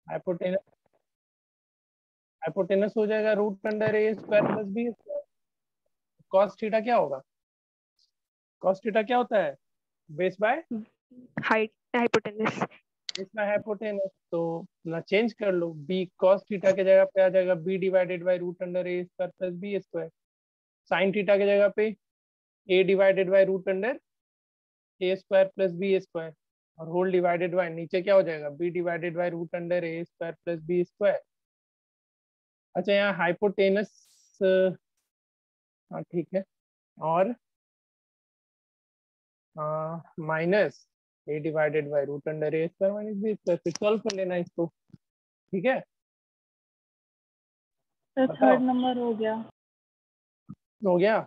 Hypotenuse hypotenuse हो जाएगा root under a square plus b square. Cos theta क्या होगा? कॉस थीटा क्या होता है? Base by height hypotenuse. Base by hypotenuse. तो ना चेंज कर लो, बी कॉस थीटा के जगह पे आ जाएगा b divided by root under a square plus b square. Sine theta की जगह पे a divided by root under a square plus b square, और होल डिवाइडेड बाय नीचे क्या हो जाएगा b divided by root under a square plus b square. अच्छा यहाँ हाइपोटेनस, हाँ ठीक है, और minus a divided by root under a square minus b square, फिर सॉल्व कर लेना इसको। ठीक है, तो बताओ। थर्ड नंबर हो गया। हो गया,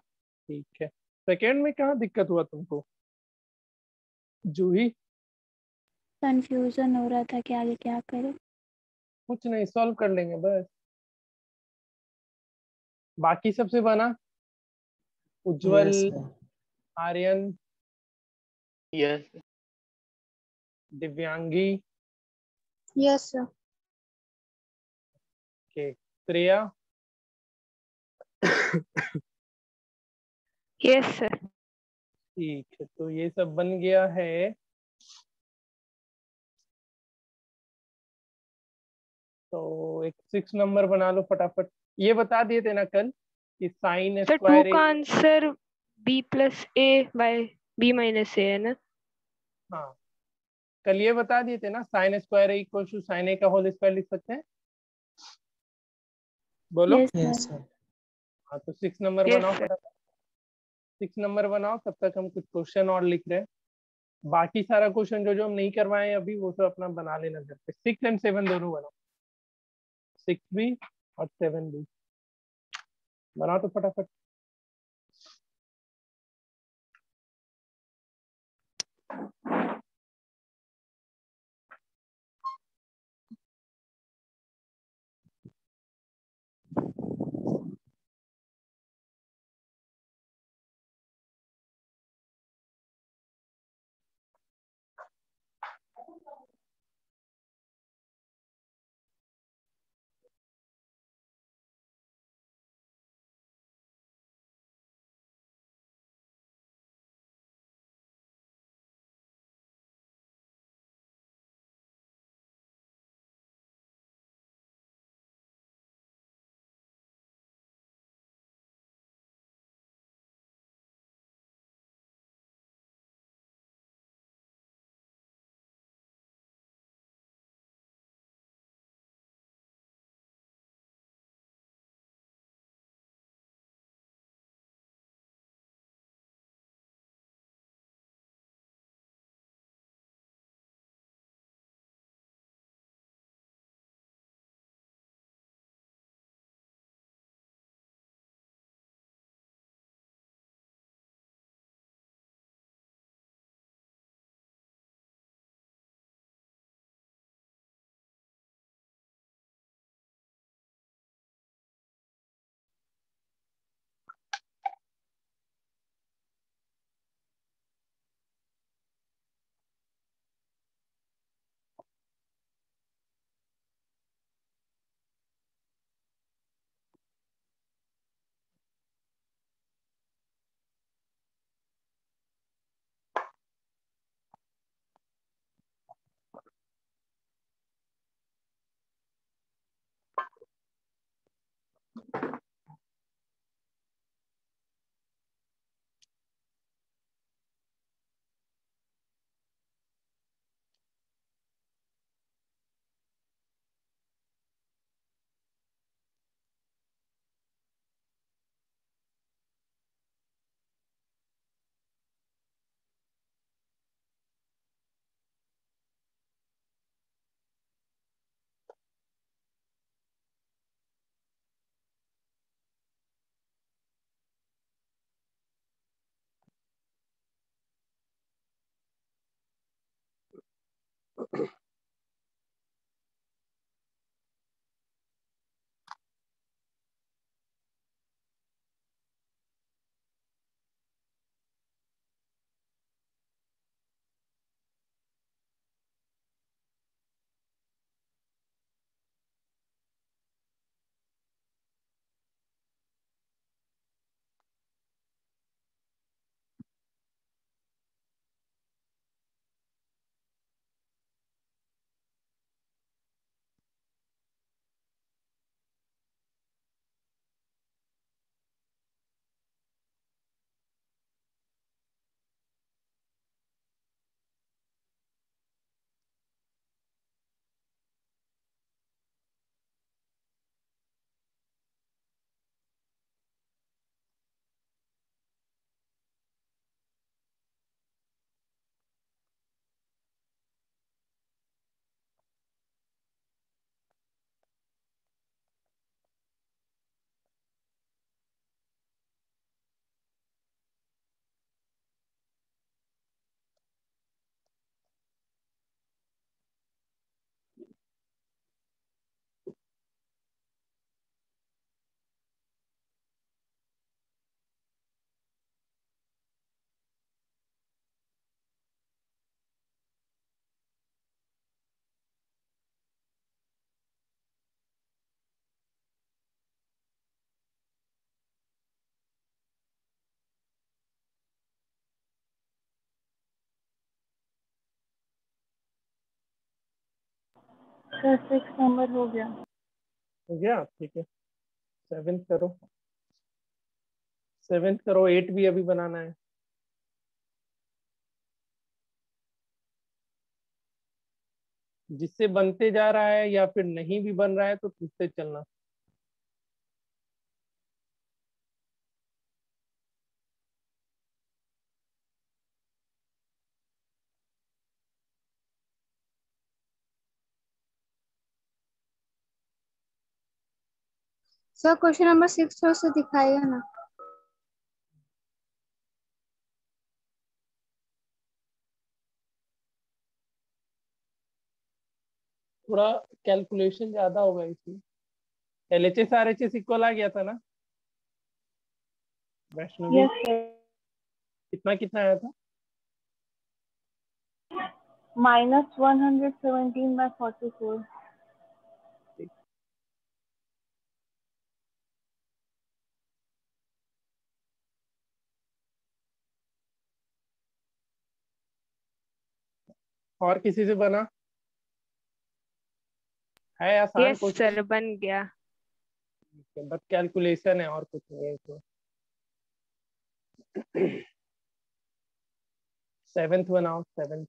ठीक है। सेकेंड में कहाँ दिक्कत हुआ तुमको जूही? कंफ्यूजन हो रहा था कि आगे क्या करें। कुछ नहीं, सॉल्व कर लेंगे बस। बाकी सबसे बना, उज्जवल, yes sir. Aryan, yes दिव्यांगी, yes sir. के श्रेया, यस सर। ठीक है, तो ये सब बन गया है। तो एक 6 नंबर बना लो फटाफट। ये बता दिए थे ना कल कि साइन सर टू स्क्वायर का answer b plus a by b minus a है ना? हाँ, कल ये बता दिए थे ना, sine square equal to sine a का होल स्क्वायर लिख सकते हैं। बोलो। Yes yes sir. सर। हाँ, तो 6 नंबर यस बनाओ सर। फटाफट। 6 नंबर बनाओ, तब तक हम कुछ क्वेश्चन और लिख रहे हैं। बाकी सारा क्वेश्चन जो जो हम नहीं करवाए अभी वो सब अपना बना लेना घर पे। 6 एंड 7 दोनों बनाओ, 6 भी और 7 भी बनाओ तो फटाफट। सर 6 नंबर हो गया। हो गया, ठीक है। 7 करो, 7 करो, 8 भी अभी बनाना है। जिससे बनते जा रहा है या फिर नहीं भी बन रहा है तो उससे चलना। सर क्वेश्चन नंबर 6 थोड़ा सा दिखाएगा ना। थोड़ा कैलकुलेशन ज्यादा होगा इसमें। LHS RHS इक्वल आ गया था ना वैष्णवी? Yes sir. कितना कितना आया था? -117/44। और किसी से बना है? आसान यस क्वेश्चन, सर, बन गया। बस कैलकुलेशन है और कुछ नहीं है इसमें। 7th बनाओ, 7th।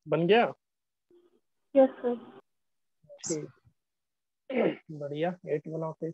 बन गया, यस सर। ठीक। बढ़िया, 8 बनाओ फिर।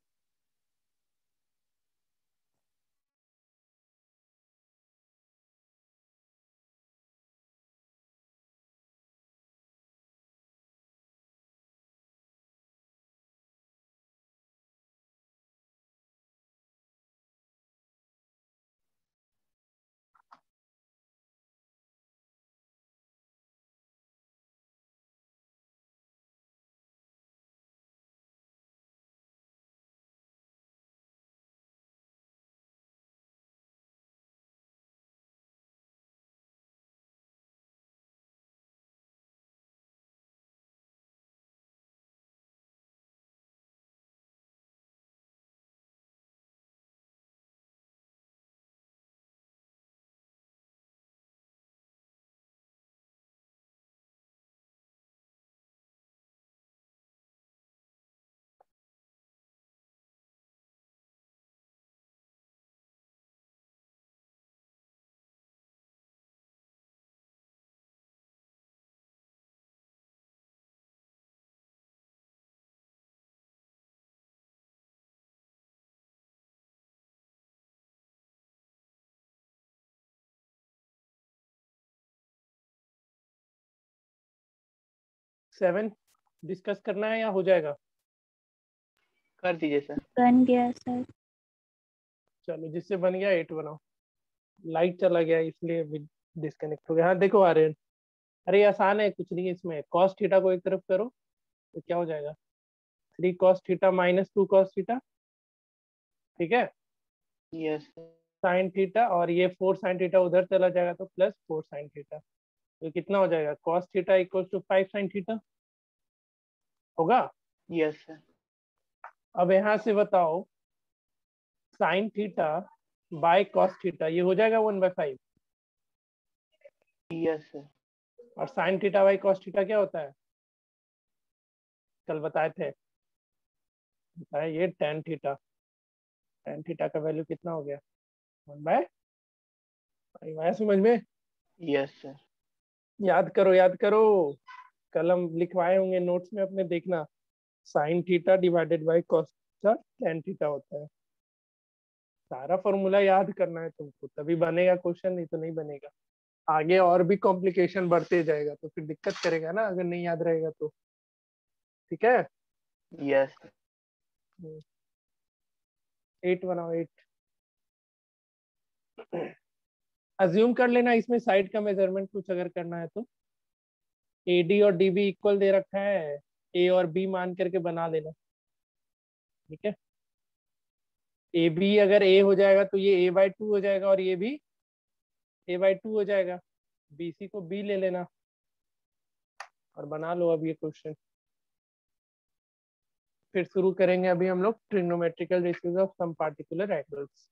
सेवन डिस्कस करना है या हो जाएगा? कर दीजिए सर। बन गया सर। चलो, जिससे बन गया 8 बनाओ। लाइट चला गया इसलिए डिस्कनेक्ट हो गया। हाँ देखो आर्यन, अरे ये आसान है, कुछ नहीं है इसमें। कॉस थीटा को एक तरफ करो तो क्या हो जाएगा? 3 cos theta minus 2 cos theta, ठीक है। Yes sir. साइन थीटा, और ये 4 sin थीटा उधर चला जाएगा तो प्लस 4 sin थीटा। तो कितना हो जाएगा? cos theta equal to 5 sin theta होगा। Yes sir. अब यहाँ से बताओ, sine theta by cos theta ये हो जाएगा 1/5। Yes sir. और sine theta by cos theta क्या होता है? कल बताए थे, बताया ये tan थीटा। tan थीटा का वैल्यू कितना हो गया? 1/5 आया समझ में? Yes sir. याद करो याद करो, कलम लिखवाए होंगे नोट्स में अपने, देखना। Sine theta divided by cos theta tan theta होता है। सारा फॉर्मूला याद करना है तुमको, तभी बनेगा क्वेश्चन, नहीं तो नहीं बनेगा। आगे और भी कॉम्प्लिकेशन बढ़ते जाएगा तो फिर दिक्कत करेगा ना, अगर नहीं याद रहेगा तो। ठीक है। यस। 8 बनाओ 8। अज्यूम कर लेना इसमें साइड का मेजरमेंट कुछ अगर करना है तो। AD और DB इक्वल दे रखा है, A और B मान करके बना लेना। ठीक है। AB अगर A हो जाएगा तो ये A/2 हो जाएगा, और ये भी A/2 हो जाएगा। BC को B ले लेना और बना लो अब ये क्वेश्चन। फिर शुरू करेंगे अभी हम लोग trigonometrical ratios of some particular angles.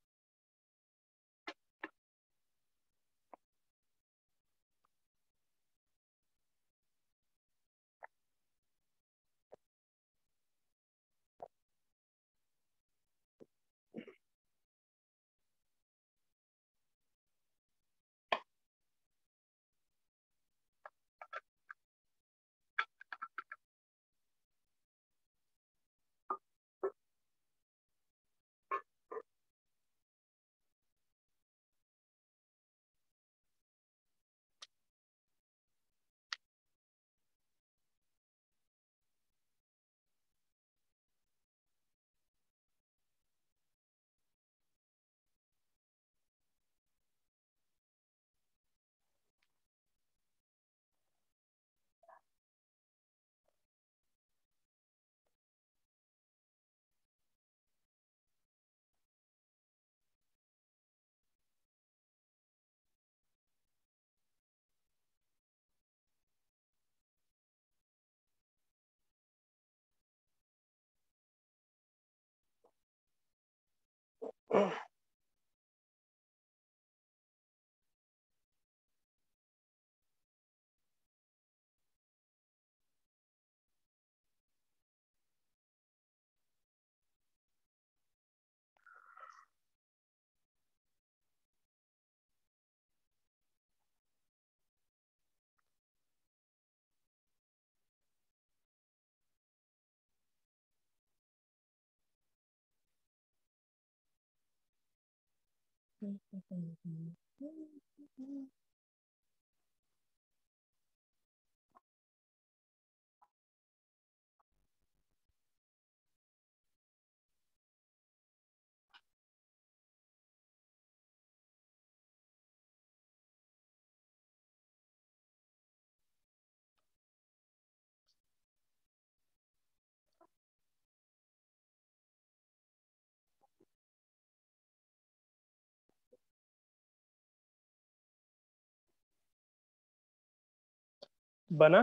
बना?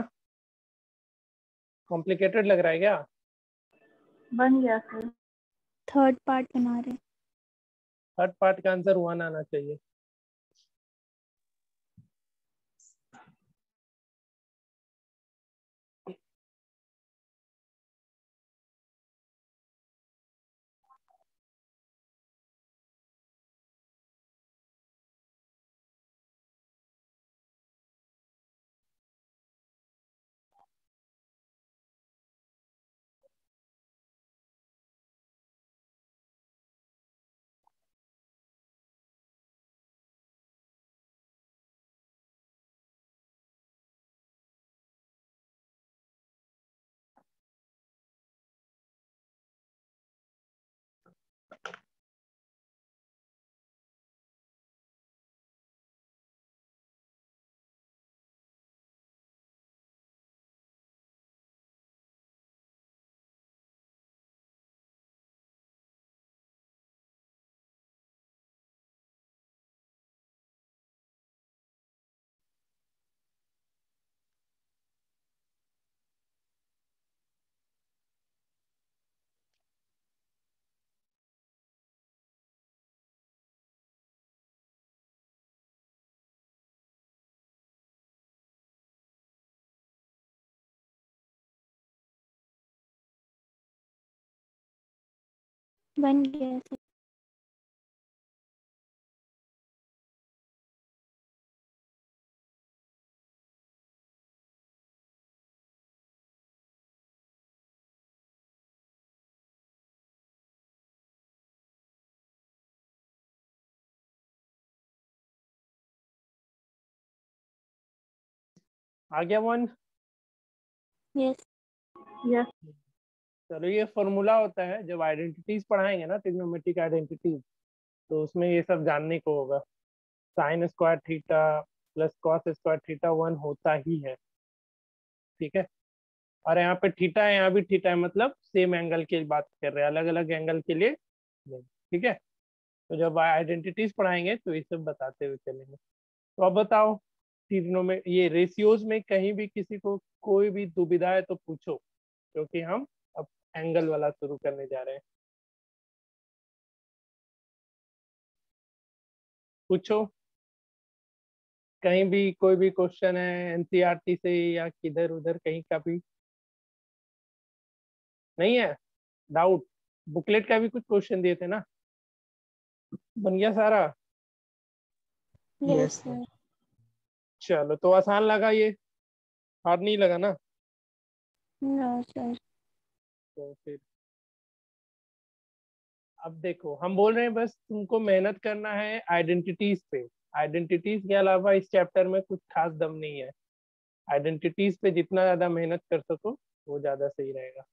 कॉम्प्लिकेटेड लग रहा है क्या? बन गया सर। थर्ड पार्ट बना रहे। थर्ड पार्ट का आंसर 1 आना चाहिए। बन गया सर। आ गया 1? यस। यस। चलो ये फॉर्मूला होता है जब आइडेंटिटीज पढ़ाएंगे ना, ट्रिग्नोमेट्रिक आइडेंटिटीज, तो उसमें ये सब जानने को होगा। Sine square theta plus cos square theta 1 होता ही है, ठीक है। और यहाँ पे थीटा है, यहाँ भी थीटा है, मतलब सेम एंगल की बात कर रहे हैं, अलग अलग एंगल के लिए नहीं, ठीक है। तो जब आइडेंटिटीज पढ़ाएंगे तो ये सब बताते हुए चलेंगे। तो अब बताओ, तीनों में ये रेशियोज में कहीं भी किसी को कोई भी दुविधा है तो पूछो, क्योंकि हम अब एंगल वाला शुरू करने जा रहे हैं। पूछो, कहीं भी कोई भी क्वेश्चन है एनसीईआरटी से या किधर उधर कहीं का भी नहीं है डाउट? बुकलेट का भी कुछ क्वेश्चन दिए थे ना, बन गया सारा? Yes sir. चलो तो आसान लगा, ये हार्ड नहीं लगा ना? No sir. तो फिर अब देखो, हम बोल रहे हैं बस तुमको मेहनत करना है आइडेंटिटीज पे। आइडेंटिटीज के अलावा इस चैप्टर में कुछ खास दम नहीं है। आइडेंटिटीज पे जितना ज्यादा मेहनत कर सको वो ज्यादा सही रहेगा।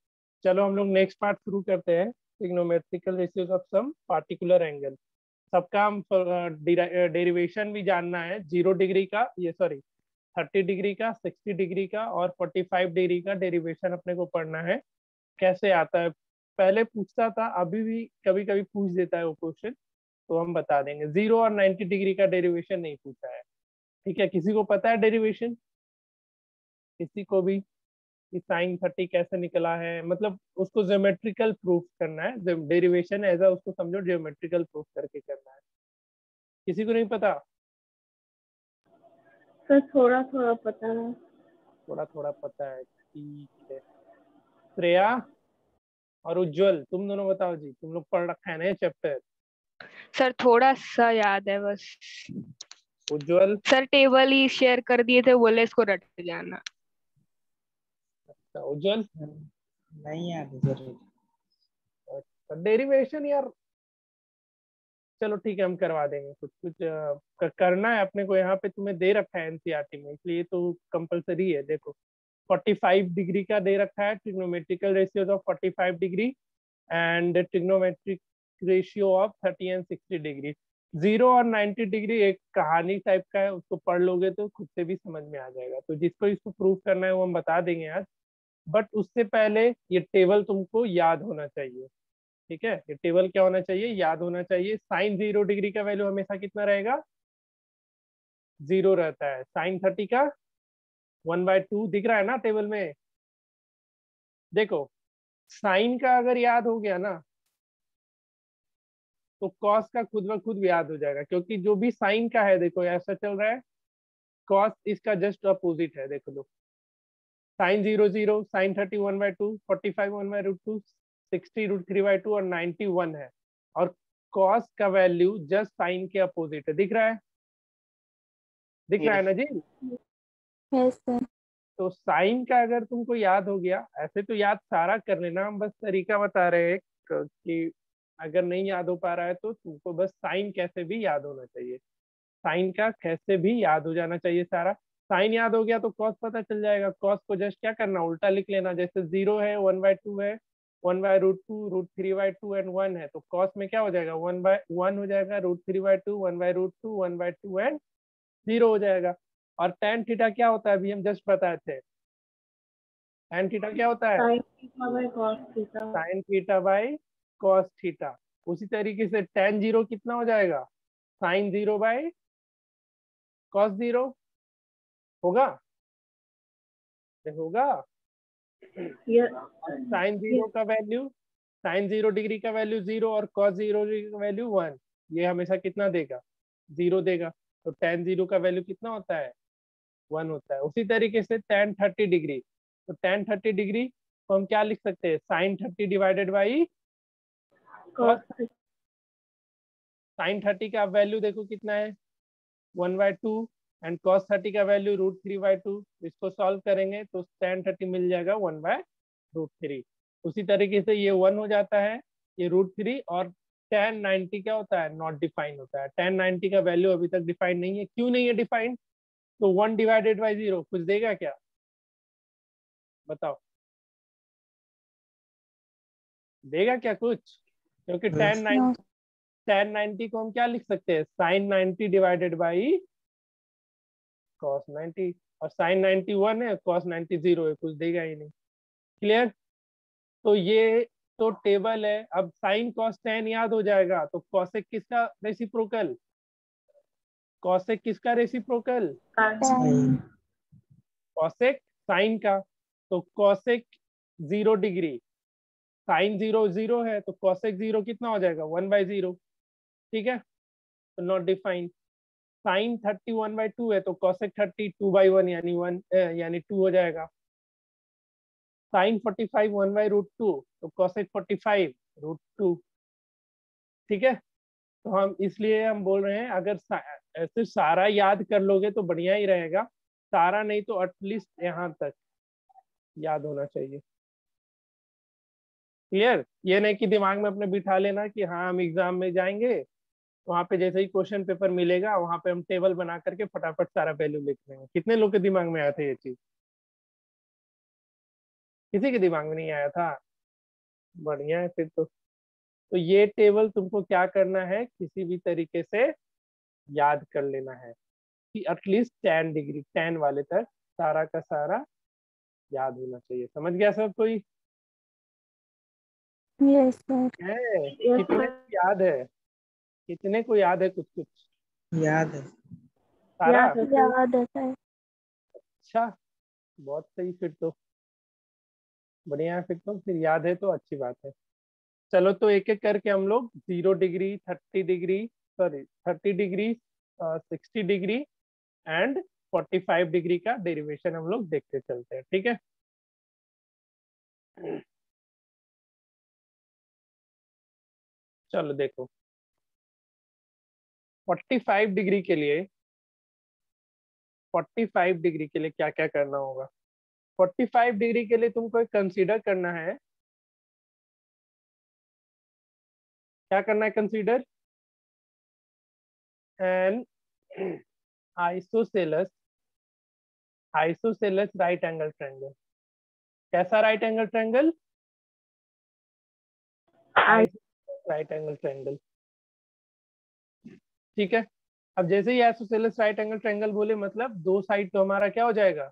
चलो हम लोग नेक्स्ट पार्ट शुरू करते हैं, trigonometrical ratios of some particular angle. सबका हम डेरिवेशन भी जानना है, 0 डिग्री का, ये सॉरी 30 डिग्री का, 60 डिग्री का और 45 डिग्री का डेरिवेशन अपने को पढ़ना है। कैसे आता है, पहले पूछता था, अभी भी कभी कभी पूछ देता है वो क्वेश्चन, तो हम बता देंगे। 0 और 90 डिग्री का डेरिवेशन नहीं पूछा है, ठीक है। किसी को पता है डेरिवेशन? किसी को भी कि साइन 30 कैसे निकला है, मतलब उसको ज्योमेट्रिकल प्रूफ करना है। डेरिवेशन ऐसा उसको समझो ज्योमेट्रिकल प्रूफ करके करना है। किसी को नहीं पता? सर थोड़ा थोड़ा पता है। थोड़ा थोड़ा पता है, ठीक है। श्रेया और उज्जवल, तुम दोनों बताओ जी, तुम लोग पढ़ रखा है ना ये चैप्टर? सर थोड़ा सा याद है बस। उज्जवल? सर टेबल ही शेयर कर दिए थे, बोले इसको रट जाना। अच्छा उज्जवल, नहीं याद है डेरिवेशन यार, चलो ठीक है हम करवा देंगे। कुछ कुछ करना है अपने को, यहाँ पे तुम्हें दे रखा है एनसीईआरटी में, इसलिए तो कंपलसरी है। देखो 45 डिग्री का दे रखा है, trigonometrical ratios of 45 degree and trigonometric ratio of 30 and 60 degree. 0 और 90 डिग्री एक कहानी टाइप का है, उसको पढ़ लोगे तो खुद से भी समझ में आ जाएगा। तो जिसको इसको प्रूव करना है वो हम बता देंगे आज, बट उससे पहले ये टेबल तुमको याद होना चाहिए, ठीक है। ये टेबल क्या होना चाहिए, याद होना चाहिए। साइन 0 डिग्री का वैल्यू हमेशा कितना रहेगा? 0 रहता है। साइन 30 का 1/2 दिख रहा है ना टेबल में? देखो साइन का अगर याद हो गया ना तो कॉस का खुद ब खुद याद हो जाएगा, क्योंकि जो भी साइन का है, देखो ऐसा चल रहा है, कॉस इसका जस्ट अपोजिट है। देखो लो, साइन 0 0, साइन 30 1/2, 45 1/√2, 60 √3/2 और 90 1 है। और कॉस का वैल्यू जस्ट साइन के अपोजिट है, दिख रहा है? दिख रहा है ना जी? Yes sir. तो साइन का अगर तुमको याद हो गया, ऐसे तो याद सारा कर लेना, हम बस तरीका बता रहे हैं कि अगर नहीं याद हो पा रहा है तो तुमको बस साइन कैसे भी याद होना चाहिए। साइन का कैसे भी याद हो जाना चाहिए सारा। साइन याद हो गया तो कॉस पता चल जाएगा। कॉस को जस्ट क्या करना, उल्टा लिख लेना। जैसे 0 है, 1/2 है, 1/√2, √3/2 एंड 1 है, तो कॉस में क्या हो जाएगा, 1/1 हो जाएगा, √3/2, 1/√2, 1/2 एंड 0 हो जाएगा। और tan थीटा क्या होता है, अभी हम जस्ट बताए थे। tan थीटा क्या होता है? Sign theta by cos theta. sin theta by cos theta. उसी तरीके से tan 0 कितना हो जाएगा, sin 0 बाई cos 0 होगा? होगा। sin 0 का वैल्यू, sin 0 डिग्री का वैल्यू 0 और cos 0 डिग्री का वैल्यू 1, ये हमेशा कितना देगा, 0 देगा। तो tan 0 का वैल्यू कितना होता है, 1 होता है। उसी तरीके से tan 30 डिग्री, तो tan 30 डिग्री को हम क्या लिख सकते हैं, sin 30 divided by cos। sin 30 का वैल्यू देखो कितना है, 1/2 एंड cos 30 का वैल्यू √3/2। इसको सॉल्व करेंगे तो tan 30 मिल जाएगा 1/√3। उसी तरीके से ये 1 हो जाता है, ये √3। और tan 90 क्या होता है, नॉट डिफाइंड होता है। tan 90 का वैल्यू अभी तक डिफाइंड नहीं है। क्यों नहीं है डिफाइंड? तो 1 डिवाइडेड बाई 0 कुछ देगा क्या, बताओ, देगा क्या कुछ? क्योंकि tan नो 90 को हम क्या लिख सकते हैं, sin 90 डिवाइडेड बाई cos 90, और sin 90 1 है, cos 90 0 है, कुछ देगा ही नहीं। क्लियर? तो ये तो टेबल है। अब sin cos tan याद हो जाएगा, तो cosec किसका रेसिप्रोकल, cosec किसका रेसिप्रोकल, टेन cosec sin का। तो cosec 0 डिग्री, sin 0 0 है, तो cosec 0 कितना हो जाएगा, 1/0। ठीक है, तो नॉट डिफाइंड। sin 30 1/2 है, तो cosec 30 2/1 यानी 1 यानी 2 हो जाएगा। sin 45 1/√2, तो cosec 45 √2। ठीक है, तो हम इसलिए हम बोल रहे हैं अगर ऐसे सारा याद कर लोगे तो बढ़िया ही रहेगा, सारा नहीं तो एटलीस्ट यहाँ तक याद होना चाहिए। क्लियर? ये नहीं कि दिमाग में अपने बिठा लेना कि हाँ हम एग्जाम में जाएंगे, वहां पे जैसे ही क्वेश्चन पेपर मिलेगा वहां पे हम टेबल बना करके फटाफट सारा वैल्यू लिख लेंगे। कितने लोग के दिमाग में आया था ये चीज? किसी के दिमाग में नहीं आया था? बढ़िया है फिर तो ये टेबल तुमको क्या करना है, किसी भी तरीके से याद कर लेना है कि एटलीस्ट 10 डिग्री 10 वाले तक सारा का सारा याद होना चाहिए। समझ गया सब कोई? यस सर है? यस कितने को याद है, कितने को याद है कुछ कुछ याद है। सारा? याद है सर। याद है सर अच्छा, बहुत सही, फिर तो बढ़िया है, फिर याद है तो अच्छी बात है। चलो तो एक एक करके हम लोग 0 degree 30 degree, sorry 30 degree 60 degree and 45 degree का डेरिवेशन हम लोग देखते चलते हैं। ठीक है, चलो देखो 45 डिग्री के लिए, 45 डिग्री के लिए क्या क्या करना होगा। 45 डिग्री के लिए तुमको कंसीडर करना है, क्या करना है, consider an isosceles isosceles right angle triangle. कैसा right angle triangle? Right angle triangle. ठीक है, अब जैसे ही आइसोसेलस राइट एंगल ट्रायंगल बोले मतलब दो साइड तो हमारा क्या हो जाएगा,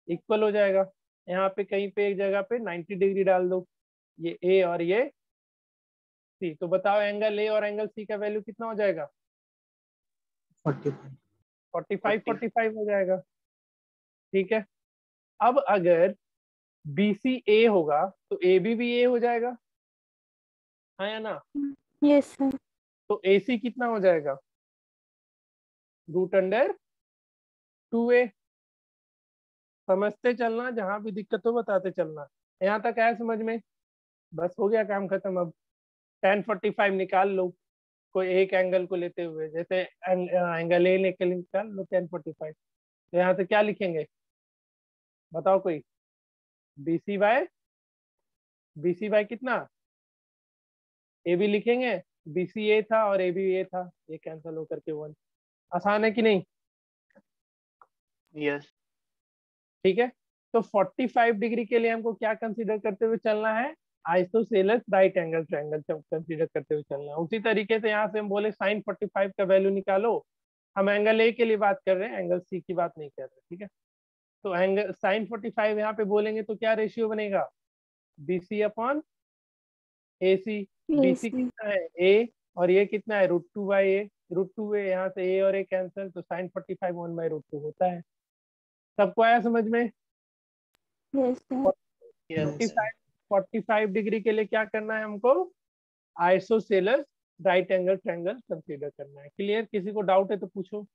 इक्वल हो जाएगा। यहाँ पे कहीं पे एक जगह पे 90 डिग्री डाल दो, ये ए और ये सी, तो बताओ एंगल ए और एंगल सी का वैल्यू कितना हो जाएगा, 45 45 हो जाएगा। ठीक है, अब अगर बी सी ए होगा तो ए भी ए हो जाएगा, हाँ या ना? यस सर तो ए सी कितना हो जाएगा, √2a। समझते चलना, जहां भी दिक्कत हो बताते चलना। यहाँ तक आया समझ में? बस हो गया काम खत्म। अब tan 45 निकाल लो, कोई एक एंगल को लेते हुए, जैसे एंगल ए लेके निकाल लो tan 45। तो यहाँ से क्या लिखेंगे बताओ कोई, BC बाय कितना, ए बी लिखेंगे, BC ए था और ए बी ए था, ये कैंसिल होकर के 1। आसान है कि नहीं? यस। ठीक है, तो 45 डिग्री के लिए हमको क्या कंसीडर करते हुए चलना है, isosceles right angle triangle consider करते हुए चलना है। उसी तरीके से यहाँ से हम बोले sin 45 का वैल्यू निकालो, हम एंगल ए के लिए बात कर रहे हैं, एंगल सी की बात नहीं कर रहे। ठीक है, तो एंगल sin 45 यहाँ पे बोलेंगे तो क्या रेशियो बनेगा, BC upon AC। BC AC कितना है, ए, और ये कितना है, √2/a। √2a यहाँ से ए और ए कैंसिल, तो sin 45 1/√2 होता है। सबको आया समझ में? यस सर 45 डिग्री के लिए क्या करना है हमको, isosceles right angle triangle consider करना है। क्लियर? किसी को डाउट है तो पूछो।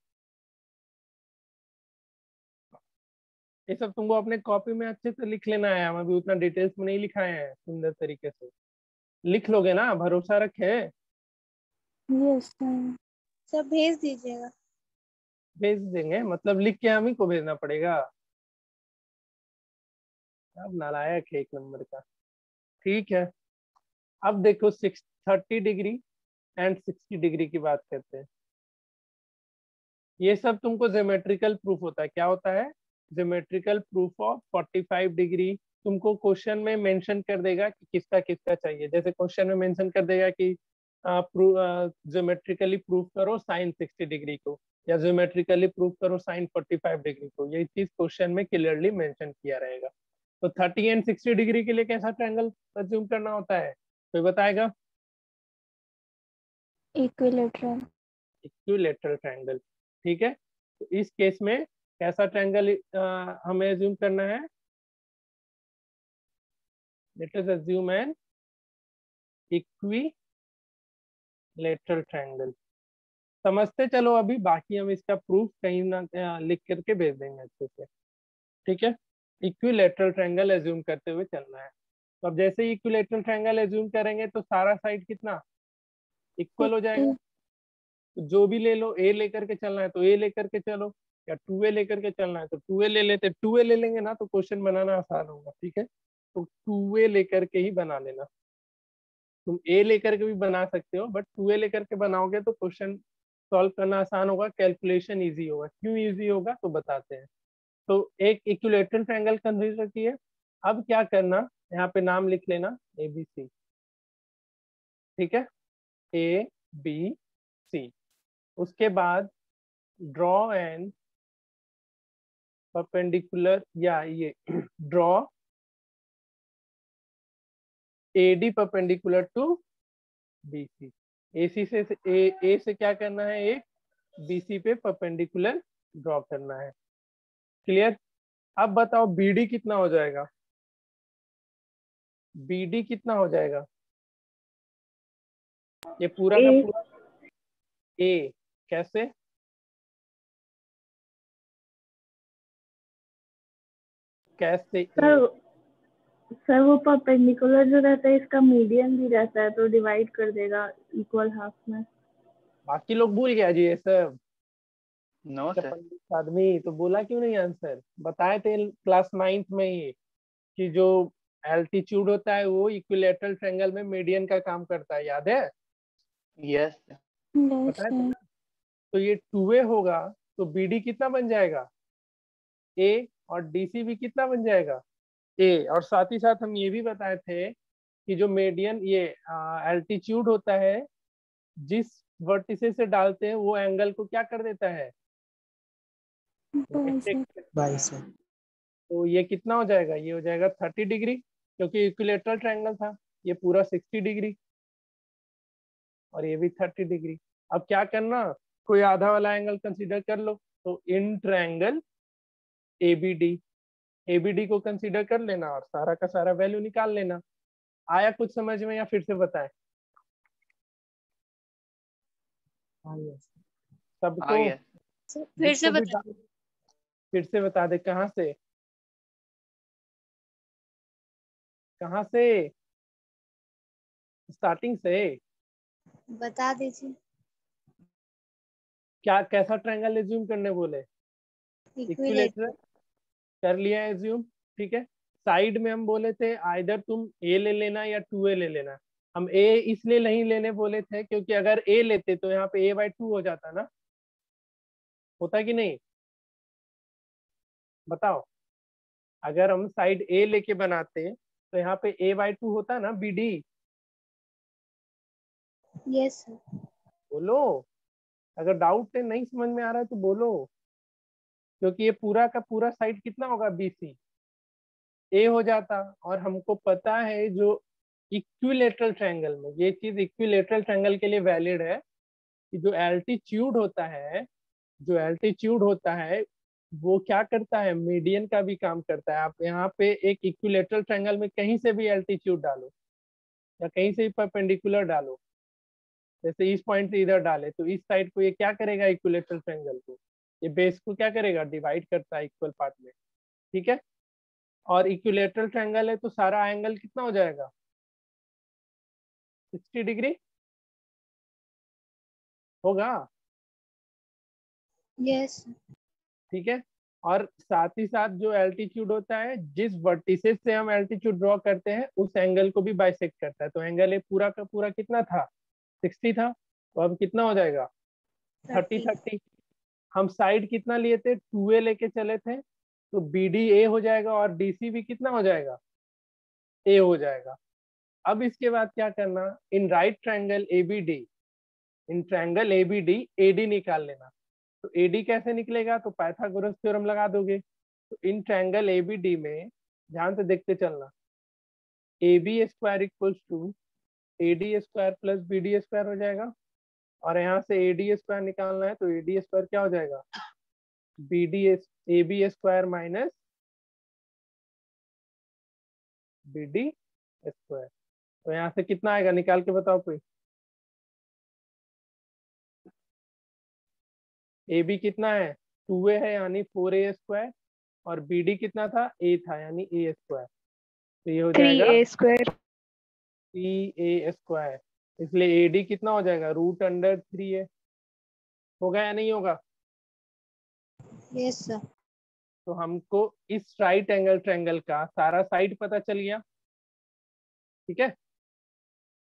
ये सब तुमको अपने कॉपी में अच्छे से लिख लेना है, हम अभी उतना डिटेल्स में नहीं लिखाए हैं, सुंदर तरीके से लिख लोगे ना, भरोसा रखे। यस सर सब भेज दीजिएगा। भेज देंगे मतलब लिख के हम ही को भेजना पड़ेगा? अब नालायक है एक नंबर का। ठीक है, अब देखो 30 डिग्री एंड 60 डिग्री की बात करते हैं। ये सब तुमको ज्योमेट्रिकल प्रूफ होता है। क्या होता है? Geometrical proof of 45 degree. तुमको क्वेश्चन में मेंशन कर देगा कि किसका किसका चाहिए। जैसे क्वेश्चन में मेंशन कर देगा कि ज्योमेट्रिकली प्रूफ करो साइन 60 डिग्री को, या ज्योमेट्रिकली प्रूफ करो साइन 45 डिग्री को। ये चीज क्वेश्चन में क्लियरली मेंशन किया रहेगा। तो 30 एंड 60 डिग्री के लिए कैसा ट्रायंगल अज्यूम करना होता है, कोई बताएगा? इक्विलेटरल। Equilateral triangle. ठीक है, तो इस केस में कैसा ट्रायंगल हमें अज्यूम करना है? Let us assume an equilateral triangle. समझते चलो अभी, बाकी हम इसका प्रूफ कहीं ना लिख करके भेज देंगे अच्छे से। ठीक है, इक्विलेटरल ट्रायंगल एज्यूम करते हुए चलना है। तो अब जैसे ही इक्विलेटरल ट्रायंगल एज्यूम करेंगे तो सारा साइड कितना इक्वल हो जाएगा। तो जो भी ले लो, ए लेकर के चलना है तो ए लेकर के चलो, या 2a लेकर के चलना है तो 2a ले लेते। 2a ले लेंगे ना तो क्वेश्चन बनाना आसान होगा। ठीक है, तो 2a लेकर के ही बना लेना। तुम a लेकर के भी बना सकते हो, बट 2a लेकर के बनाओगे तो क्वेश्चन सॉल्व करना आसान होगा, कैलकुलेशन इजी होगा। क्यों इजी होगा तो बताते हैं। तो एक इक्विलेटरल ट्रायंगल कंसीडर किए। अब क्या करना, यहाँ पे नाम लिख लेना ABC। ठीक है, ABC। उसके बाद ड्रॉ एन परपेंडिकुलर, या ये draw AD perpendicular to BC। AC से A से क्या करना है, एक BC पे परपेंडिकुलर ड्रॉ करना है। क्लियर? अब बताओ BD कितना हो जाएगा? BD कितना हो जाएगा? ये पूरा का A। पूरा A। कैसे? कैसे A? सर वो परपेंडिकुलर जो रहता है इसका मीडियन भी रहता है तो डिवाइड कर देगा इक्वल हाफ में। बाकी लोग भूल गया जी ये सब। No sir. पंडित आदमी तो बोला क्यों नहीं आंसर? बताए थे क्लास 9th में ही कि जो एल्टीट्यूड होता है वो इक्विलेटरल ट्रायंगल में मीडियन का काम करता है, याद है? Yes sir. बताए थे ना? तो ये 2a होगा तो BD कितना बन जाएगा? A। और DC भी कितना बन जाएगा? A। और साथ ही साथ हम ये भी बताए थे कि जो मीडियन ये एल्टीट्यूड होता है, जिस वर्टिसेस से डालते हैं वो एंगल को क्या कर देता है? बाईस। तो ये कितना हो जाएगा? ये हो जाएगा 30 डिग्री, क्योंकि इक्विलेटरल ट्रायंगल था। ये पूरा 60 डिग्री और ये भी 30 डिग्री। अब क्या करना, कोई आधा वाला एंगल कंसीडर कर लो। तो इन ट्रायंगल ABD को कंसीडर कर लेना और सारा का सारा वैल्यू निकाल लेना। आया कुछ समझ में, या फिर से बताएं सबको? फिर से बता। फिर से बता दे। कहाँ से कहाँ से? स्टार्टिंग से बता दीजिए। क्या कैसा ट्रायंगल एज्यूम करने बोले? इक्विलेटरल कर लिया एज्यूम। ठीक है, साइड में हम बोले थे आइदर तुम A ले लेना या 2a ले लेना। हम A इसलिए नहीं लेने बोले थे क्योंकि अगर A लेते तो यहाँ पे A/2 हो जाता ना, होता कि नहीं? बताओ, अगर हम साइड A लेके बनाते तो यहाँ पे A/2 होता ना BD। Yes sir. बोलो, अगर डाउट है, नहीं समझ में आ रहा है तो बोलो। क्योंकि ये पूरा का पूरा साइड कितना होगा? BC। A हो जाता। और हमको पता है जो इक्विलेटरल ट्रायंगल में, ये चीज इक्विलेटरल ट्रायंगल के लिए वैलिड है कि जो एल्टीट्यूड होता है, जो एल्टीट्यूड होता है वो क्या करता है? मीडियन का भी काम करता है। आप यहाँ पे एक इक्विलेटरल ट्रायंगल में कहीं से भी एल्टीट्यूड डालो या कहीं से भी परपेंडिकुलर डालो, जैसे इस पॉइंट से इधर डाले तो इस साइड को ये क्या करेगा? इक्विलेटरल ट्रायंगल को ये बेस को क्या करेगा? डिवाइड करता है इक्वल पार्ट में। ठीक है, और इक्विलेटरल ट्रायंगल है तो सारा एंगल कितना हो जाएगा? 60 डिग्री होगा। यस। ठीक है, और साथ ही साथ जो एल्टीट्यूड होता है, जिस वर्टिसेस से हम एल्टीट्यूड ड्रॉ करते हैं उस एंगल को भी बाइसेक्ट करता है। तो एंगल ये पूरा का पूरा कितना था? 60 था। तो अब कितना हो जाएगा? 30 30। हम साइड कितना लिए थे, 2a लेके चले थे, तो BD a हो जाएगा और DC भी कितना हो जाएगा, a हो जाएगा। अब इसके बाद क्या करना, in right triangle ABD, in triangle ABD AD निकाल लेना। तो AD कैसे निकलेगा, तो पाइथागोरस थ्योरम लगा दोगे। तो इन ट्रायंगल ABD में ध्यान से देखते चलना, AB square equals to AD square plus BD square हो जाएगा, और यहाँ से AD स्क्वायर निकालना है, तो AD स्क्वायर क्या हो जाएगा, AB square minus BD square. तो यहाँ से कितना आएगा, निकाल के बताओ कोई। AB कितना है, 2a है यानी 4a स्क्वायर, और BD कितना था, a था यानी a स्क्वायर। तो ये हो जाएगा 3a स्क्वायर। 3a स्क्वायर, इसलिए AD कितना हो जाएगा, √3a। होगा या नहीं होगा। Yes sir. तो हमको इस राइट एंगल ट्रायंगल का सारा साइड पता चल गया, ठीक है।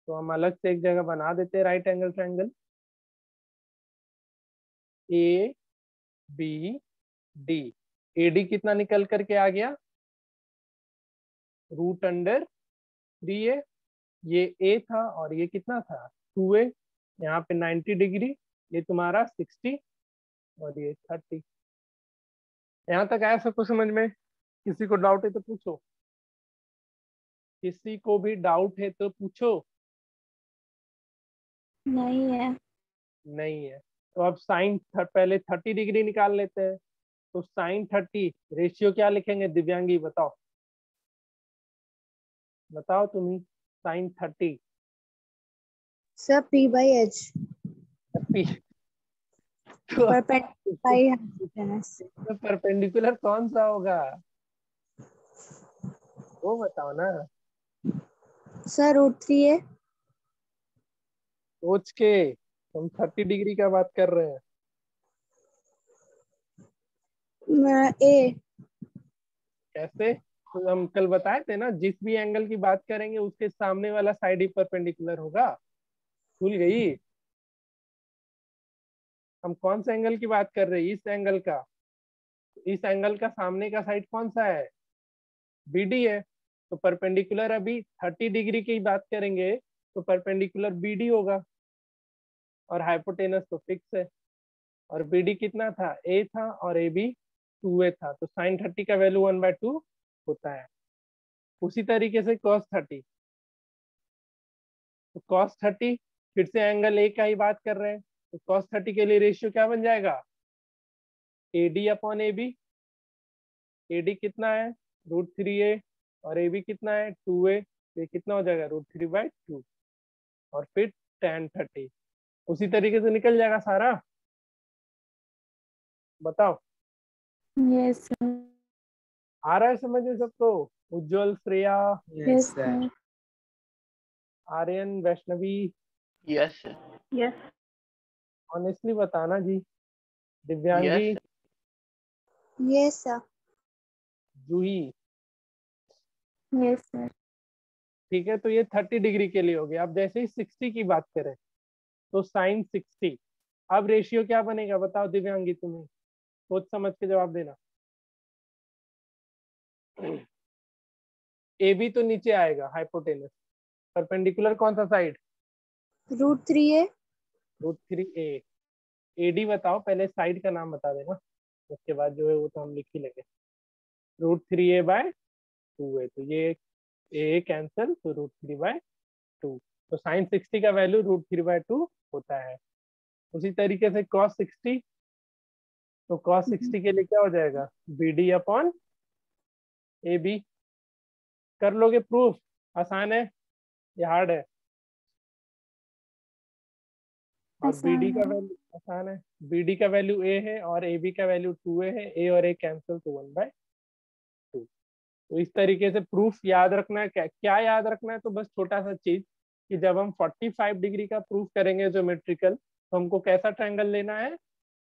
तो हम अलग से एक जगह बना देते हैं right angle triangle ABD। AD कितना निकल करके आ गया, √3a। ये a था और ये कितना था, 2a। यहाँ पे 90 डिग्री, ये तुम्हारा 60 और ये 30। यहाँ तक आया सबको समझ में। किसी को डाउट है तो पूछो, किसी को भी डाउट है तो पूछो। नहीं है। नहीं है तो अब साइन पहले 30 डिग्री निकाल लेते हैं। तो साइन 30 रेशियो क्या लिखेंगे, दिव्यांगी बताओ, बताओ तुम ही। साइन 30 सर P/H परपेंडिकुलर कौन सा होगा, वो बताओ ना। Sir √3a। सोच के, हम 30 डिग्री का बात कर रहे हैं। A। कैसे, तो हम कल बताए थे ना, जिस भी एंगल की बात करेंगे उसके सामने वाला साइड ही परपेंडिकुलर होगा। भूल गई, हम कौन सा एंगल की बात कर रहे हैं, इस एंगल का। इस एंगल का सामने का साइड कौन सा है, BD है। तो परपेंडिकुलर अभी 30 डिग्री की बात करेंगे तो परपेंडिकुलर BD होगा, और हाइपोटेनस तो फिक्स है। और BD कितना था, A था, और AB 2a था। तो साइन 30 का वैल्यू 1/2 होता है। उसी तरीके से cos 30, तो cos 30 फिर से एंगल A का ही बात कर रहे हैं, तो cos 30 के लिए रेशियो क्या बन जाएगा, AD/AB। AD कितना है, √3a, और AB कितना है, 2a। ये कितना हो जाएगा, √3/2, और फिर tan 30। उसी तरीके से निकल जाएगा सारा। बताओ, यस सर। आ रहा है समझ में सबको। Ujjwal, Shreya, yes sir. Aryan, Vaishnavi, yes sir. Yes. Honestly बताना जी। Divyangi, yes yes sir. Juhi, yes sir. ठीक है। तो ये 30 डिग्री के लिए हो गया। अब जैसे ही 60 की बात करें तो साइन 60। अब रेशियो क्या बनेगा बताओ दिव्यांगी, तुम्हें सोच समझ के जवाब देना। AB तो नीचे आएगा हाइपोटेनस, परपेंडिकुलर कौन सा साइड, √3a। √3a। AD बताओ, पहले साइड का नाम बता देना, उसके बाद जो है वो तो हम लिख ही लेंगे। √3a/2a, तो ये a कैंसल, तो √3/2। तो साइन 60 का वैल्यू √3/2 होता है। उसी तरीके से cos 60, तो cos 60 के लिए क्या हो जाएगा, BD/AB। कर लोगे प्रूफ, आसान है या हार्ड है। और आसान BD का है। वैल्यू आसान है, BD का वैल्यू a है और AB का वैल्यू 2a है। a और a कैंसिल, तो 1/2। तो इस तरीके से प्रूफ याद रखना है। क्या याद रखना है, तो बस छोटा सा चीज कि जब हम 45 डिग्री का प्रूफ करेंगे ज्योमेट्रिकल, तो हमको कैसा ट्रायंगल लेना है,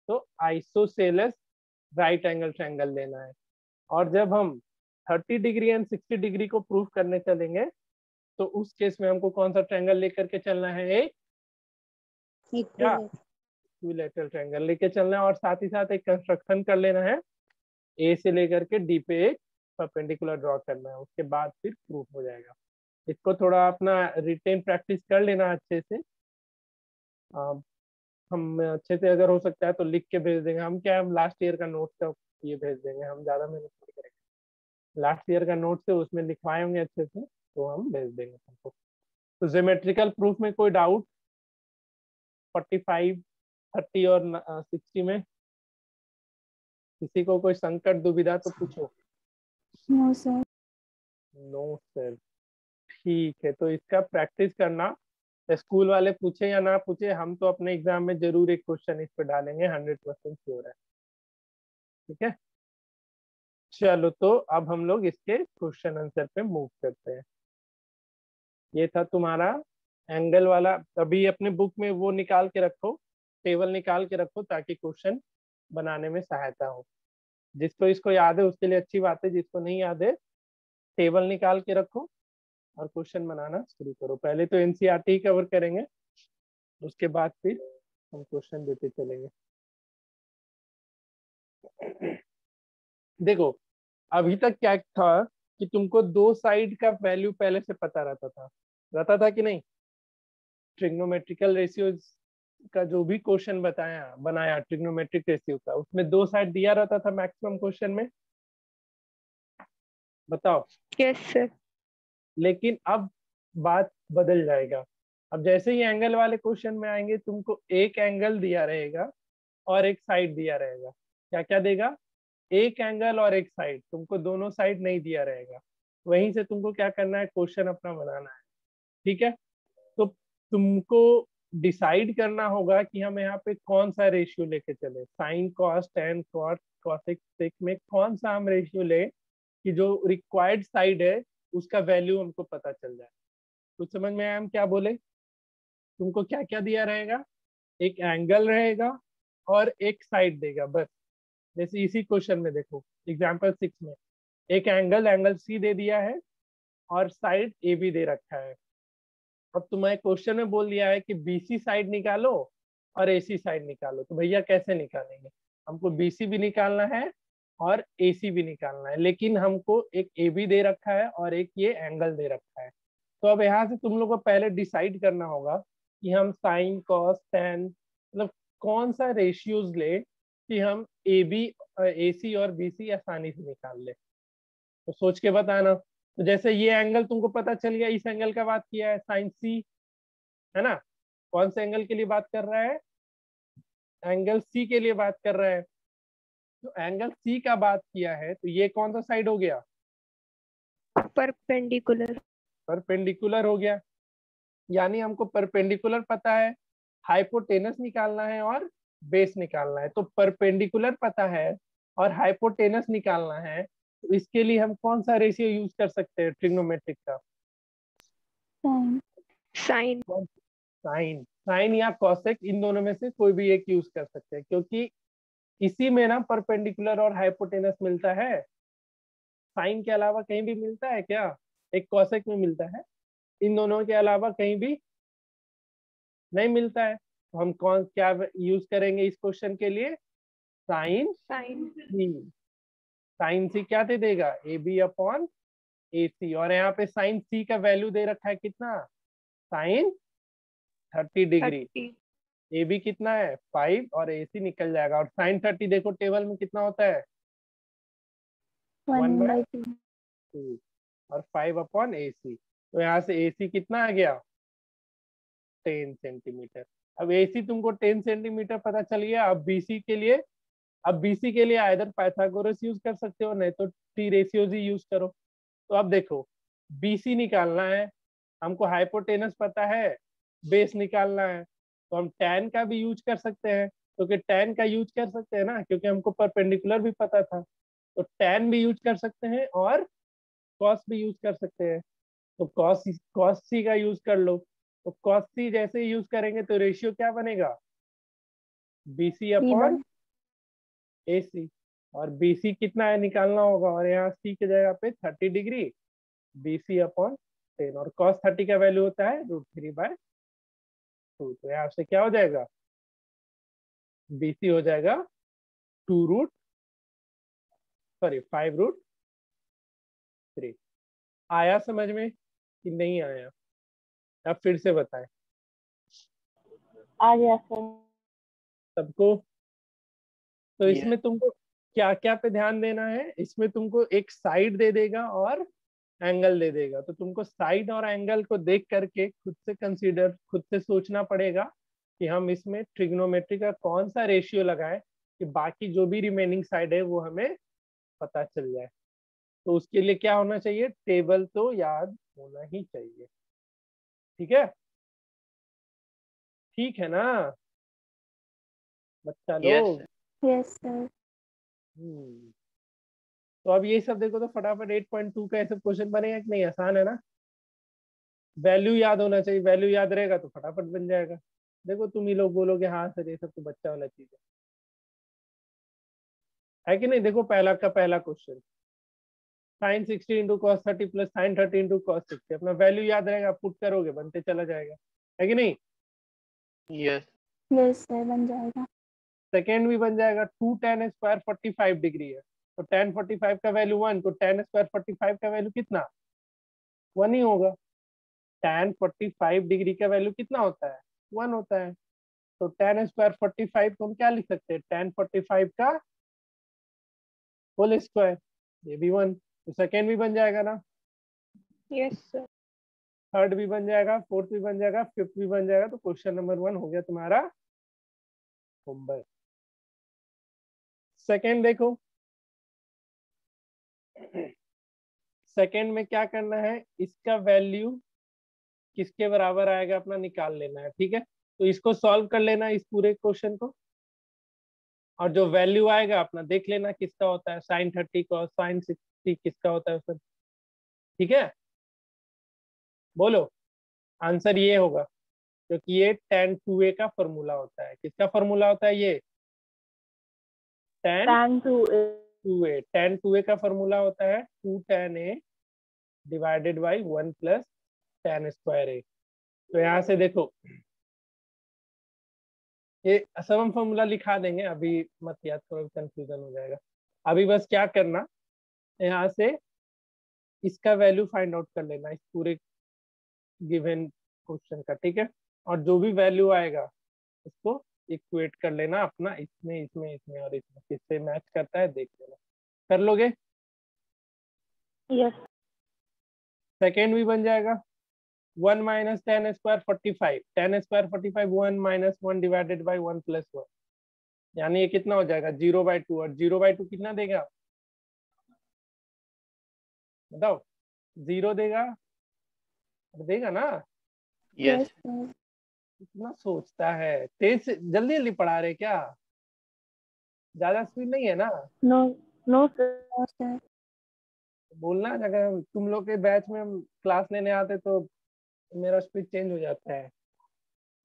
तो आइसोसेलेस राइट एंगल ट्रायंगल लेना है। और जब हम 30 डिग्री एंड 60 डिग्री को प्रूफ करने चलेंगे तो उस केस में हमको कौन सा ट्रायंगल लेकर के चलना है, एक क्या, इक्विलैटरल ट्रायंगल लेके चलना है और साथ ही साथ एक कंस्ट्रक्शन कर लेना है, ए से लेकर के डी पे एक परपेंडिकुलर ड्रॉ करना है, उसके बाद फिर प्रूफ हो जाएगा। इसको थोड़ा अपना रिटेन प्रैक्टिस कर लेना अच्छे से। हम अच्छे से अगर हो सकता है तो लिख के भेज देंगे। हम क्या, हम लास्ट ईयर का नोट का ये भेज देंगे, हम ज्यादा मेहनत नहीं करेंगे। लास्ट ईयर का नोट से उसमें लिखवाए होंगे अच्छे से, तो हम भेज देंगे हमको। तो ज्योमेट्रिकल प्रूफ में कोई डाउट 45, 30 और 60 में किसी को कोई संकट दुविधा तो पूछो। No sir. नो सर, ठीक है। तो इसका प्रैक्टिस करना, स्कूल वाले पूछे या ना पूछे, हम तो अपने एग्जाम में जरूर एक क्वेश्चन इस पे डालेंगे, 100% श्योर है। ठीक है, चलो तो अब हम लोग इसके क्वेश्चन आंसर पे मूव करते हैं। ये था तुम्हारा एंगल वाला। अभी अपने बुक में वो निकाल के रखो, टेबल निकाल के रखो, ताकि क्वेश्चन बनाने में सहायता हो। जिसको इसको याद है उसके लिए अच्छी बात है, जिसको नहीं याद है टेबल निकाल के रखो और क्वेश्चन बनाना शुरू करो। पहले तो एनसीईआरटी कवर करेंगे, उसके बाद फिर हम क्वेश्चन देते चलेंगे। देखो, अभी तक क्या था कि तुमको दो साइड का वैल्यू पहले से पता रहता था कि नहीं। ट्रिग्नोमेट्रिकल रेशियोज का जो भी क्वेश्चन बनाया ट्रिग्नोमेट्रिक रेशियो का, उसमें दो साइड दिया रहता था मैक्सिमम क्वेश्चन में। बताओ। Yes sir. लेकिन अब बात बदल जाएगा। अब जैसे ही एंगल वाले क्वेश्चन में आएंगे, तुमको एक एंगल दिया रहेगा और एक साइड दिया रहेगा। क्या क्या देगा? एक एंगल और एक साइड, तुमको दोनों साइड नहीं दिया रहेगा। वहीं से तुमको क्या करना है, क्वेश्चन अपना बनाना है। ठीक है, तो तुमको डिसाइड करना होगा कि हम यहाँ पे कौन सा रेशियो लेके चले। Sine, cos, tan, cot, cosec, sec में कौन सा हम रेशियो ले कि जो रिक्वायर्ड साइड है उसका वैल्यू हमको पता चल जाए। कुछ समझ में आया हम क्या बोले? तुमको क्या क्या दिया रहेगा? एक एंगल रहेगा और एक साइड देगा, बस। जैसे इसी क्वेश्चन में देखो, एग्जाम्पल 6 में एक एंगल सी दे दिया है और साइड ए बी दे रखा है। अब तुम्हें क्वेश्चन में बोल दिया है कि बीसी साइड निकालो और एसी साइड निकालो। तो भैया कैसे निकालेंगे? हमको बीसी भी निकालना है और एसी भी निकालना है, लेकिन हमको एक ए बी दे रखा है और एक ये एंगल दे रखा है। तो अब यहाँ से तुम लोग को पहले डिसाइड करना होगा कि हम साइन, कॉस, टेन, मतलब कौन सा रेशियोज ले कि हम ए बी, एसी और बीसी आसानी से निकाल ले। तो सोच के बताना। तो जैसे ये एंगल तुमको पता चल गया, इस एंगल का बात किया है साइन सी, है ना। कौन से एंगल के लिए बात कर रहा है? एंगल सी के लिए बात कर रहा है। तो एंगल सी का बात किया है, तो ये कौन सा साइड हो गया? परपेंडिकुलर। परपेंडिकुलर हो गया। यानी हमको परपेंडिकुलर पता है, हाइपोटेनस निकालना है और बेस निकालना है। तो परपेंडिकुलर पता है और हाइपोटेनस निकालना है, तो इसके लिए हम कौन सा रेशियो यूज कर सकते हैं ट्रिग्नोमेट्रिक का? साइन। साइन। साइन। साइन या कॉसेक, इन दोनों में से कोई भी एक यूज कर सकते हैं, क्योंकि इसी में ना परपेंडिकुलर और हाइपोटेनस मिलता है। साइन के अलावा कहीं भी मिलता है क्या? एक कॉसेक में मिलता है, इन दोनों के अलावा कहीं भी नहीं मिलता है। तो हम कौन क्या यूज करेंगे इस क्वेश्चन के लिए? Sine sine. C. Sine C क्या दे देगा? A B upon A C. और यहाँ पे साइन सी का वैल्यू दे रखा है कितना? Sign 30 degree. 30। ए बी कितना है? 5, और ए सी निकल जाएगा। और साइन 30 देखो टेबल में कितना होता है? 1/2। 1/2 और 5 अपॉन ए सी। तो यहाँ से ए सी कितना आ गया? 10 सेंटीमीटर। अब ए सी तुमको 10 सेंटीमीटर पता चल गया। अब बीसी के लिए, अब बीसी के लिए आइदर पाइथागोरस यूज कर सकते हो, नहीं तो टी रेशियोज ही यूज करो। तो अब देखो, बीसी निकालना है हमको, हाइपोटेनस पता है, बेस निकालना है, तो हम tan का भी यूज कर सकते हैं। क्योंकि tan का यूज कर सकते हैं ना, क्योंकि हमको परपेंडिकुलर भी पता था। तो tan भी यूज कर सकते हैं और cos भी यूज कर सकते हैं। तो cos सी का यूज कर लो। तो cos सी जैसे यूज करेंगे तो रेशियो क्या बनेगा? BC upon AC। और BC कितना है निकालना होगा, और यहाँ C की जगह पे 30 डिग्री, BC अपॉन 10। और cos 30 का वैल्यू होता है √3/2। तो यहाँ से क्या हो जाएगा? BC हो जाएगा 5√3। आया समझ में कि नहीं आया? अब फिर से बताएं आ गया सर। सबको। तो Yes. इसमें तुमको क्या क्या पे ध्यान देना है? इसमें तुमको एक साइड दे देगा और एंगल दे देगा, तो तुमको साइड और एंगल को देख करके खुद से कंसीडर, खुद से सोचना पड़ेगा कि हम इसमें ट्रिग्नोमेट्री का कौन सा रेशियो लगाएं कि बाकी जो भी रिमेनिंग साइड है वो हमें पता चल जाए। तो उसके लिए क्या होना चाहिए? टेबल तो याद होना ही चाहिए। ठीक है, ठीक है ना बच्चा Yes. लोग? Yes sir. तो अब ये सब देखो तो फटाफट 8.2 का ऐसे क्वेश्चन बनेगा कि नहीं? आसान है ना? वैल्यू याद होना चाहिए, वैल्यू याद रहेगा तो फटाफट बन जाएगा। देखो तुम ही लोग बोलोगे हाँ सर ये सब तो बच्चा वाला चीज है कि नहीं? देखो पहला का पहला question, sine 60 into cos 30 plus sine 30 into cos 60, अपना वैल्यू याद रहेगा, पुट करोगे बनते चला जाएगा, है कि नहीं? Yes. यस सर बन जाएगा। सेकेंड भी बन जाएगा, 2 tan स्क्वायर 45 डिग्री है, तो tan 45 का वैल्यू 1, तो tan स्क्वायर 45 का वैल्यू कितना? 1 ही होगा। tan 45 डिग्री का वैल्यू कितना होता है? 1 होता है। तो tan स्क्वायर 45 को हम क्या लिख सकते हैं? tan 45 का होल स्क्वायर, ये भी 1। तो सेकेंड भी बन जाएगा ना, यस सर। थर्ड भी बन जाएगा, फोर्थ भी बन जाएगा, फिफ्थ भी बन जाएगा। तो क्वेश्चन नंबर 1 हो गया तुम्हारा होमवर्क। सेकेंड देखो, सेकेंड में क्या करना है, इसका वैल्यू किसके बराबर आएगा अपना निकाल लेना है। ठीक है, तो इसको सॉल्व कर लेना इस पूरे क्वेश्चन को, और जो वैल्यू आएगा अपना देख लेना किसका होता है, साइन 30 कॉस साइन 60 किसका होता है सर। ठीक है, बोलो आंसर ये होगा, क्योंकि ये tan 2a का फॉर्मूला होता है। किसका फॉर्मूला होता है ये? tan tan 2a 2a। tan 2a का फॉर्मूला होता है 2 tan a divided by 1 plus tan square a। तो यहाँ से देखो ये सब हम फॉर्मूला लिखा देंगे, अभी मत याद करो, कंफ्यूजन हो जाएगा। अभी बस क्या करना, यहाँ से इसका वैल्यू फाइंड आउट कर लेना इस पूरे गिवन क्वेश्चन का। ठीक है, और जो भी वैल्यू आएगा उसको इक्वेट कर लेना अपना इसमें इसमें इसमें और इसमें, किससे मैच करता है देख लेना। कर लोगे? यस सेकेंड भी बन जाएगा, 1 minus tan square 45, tan square 45 1 minus 1 divided by 1 plus 1, यानी ये कितना हो जाएगा 0/2, और 0/2 कितना देगा बताओ? 0 देगा, देगा ना? Yes. Yes sir. कितना सोचता है, तेज से जल्दी जल्दी पढ़ा रहे क्या? ज्यादा स्पीड नहीं है ना? No no sir no sir. बोलना, अगर तुम लोग के बैच में हम क्लास लेने आते तो मेरा स्पीड चेंज हो जाता है,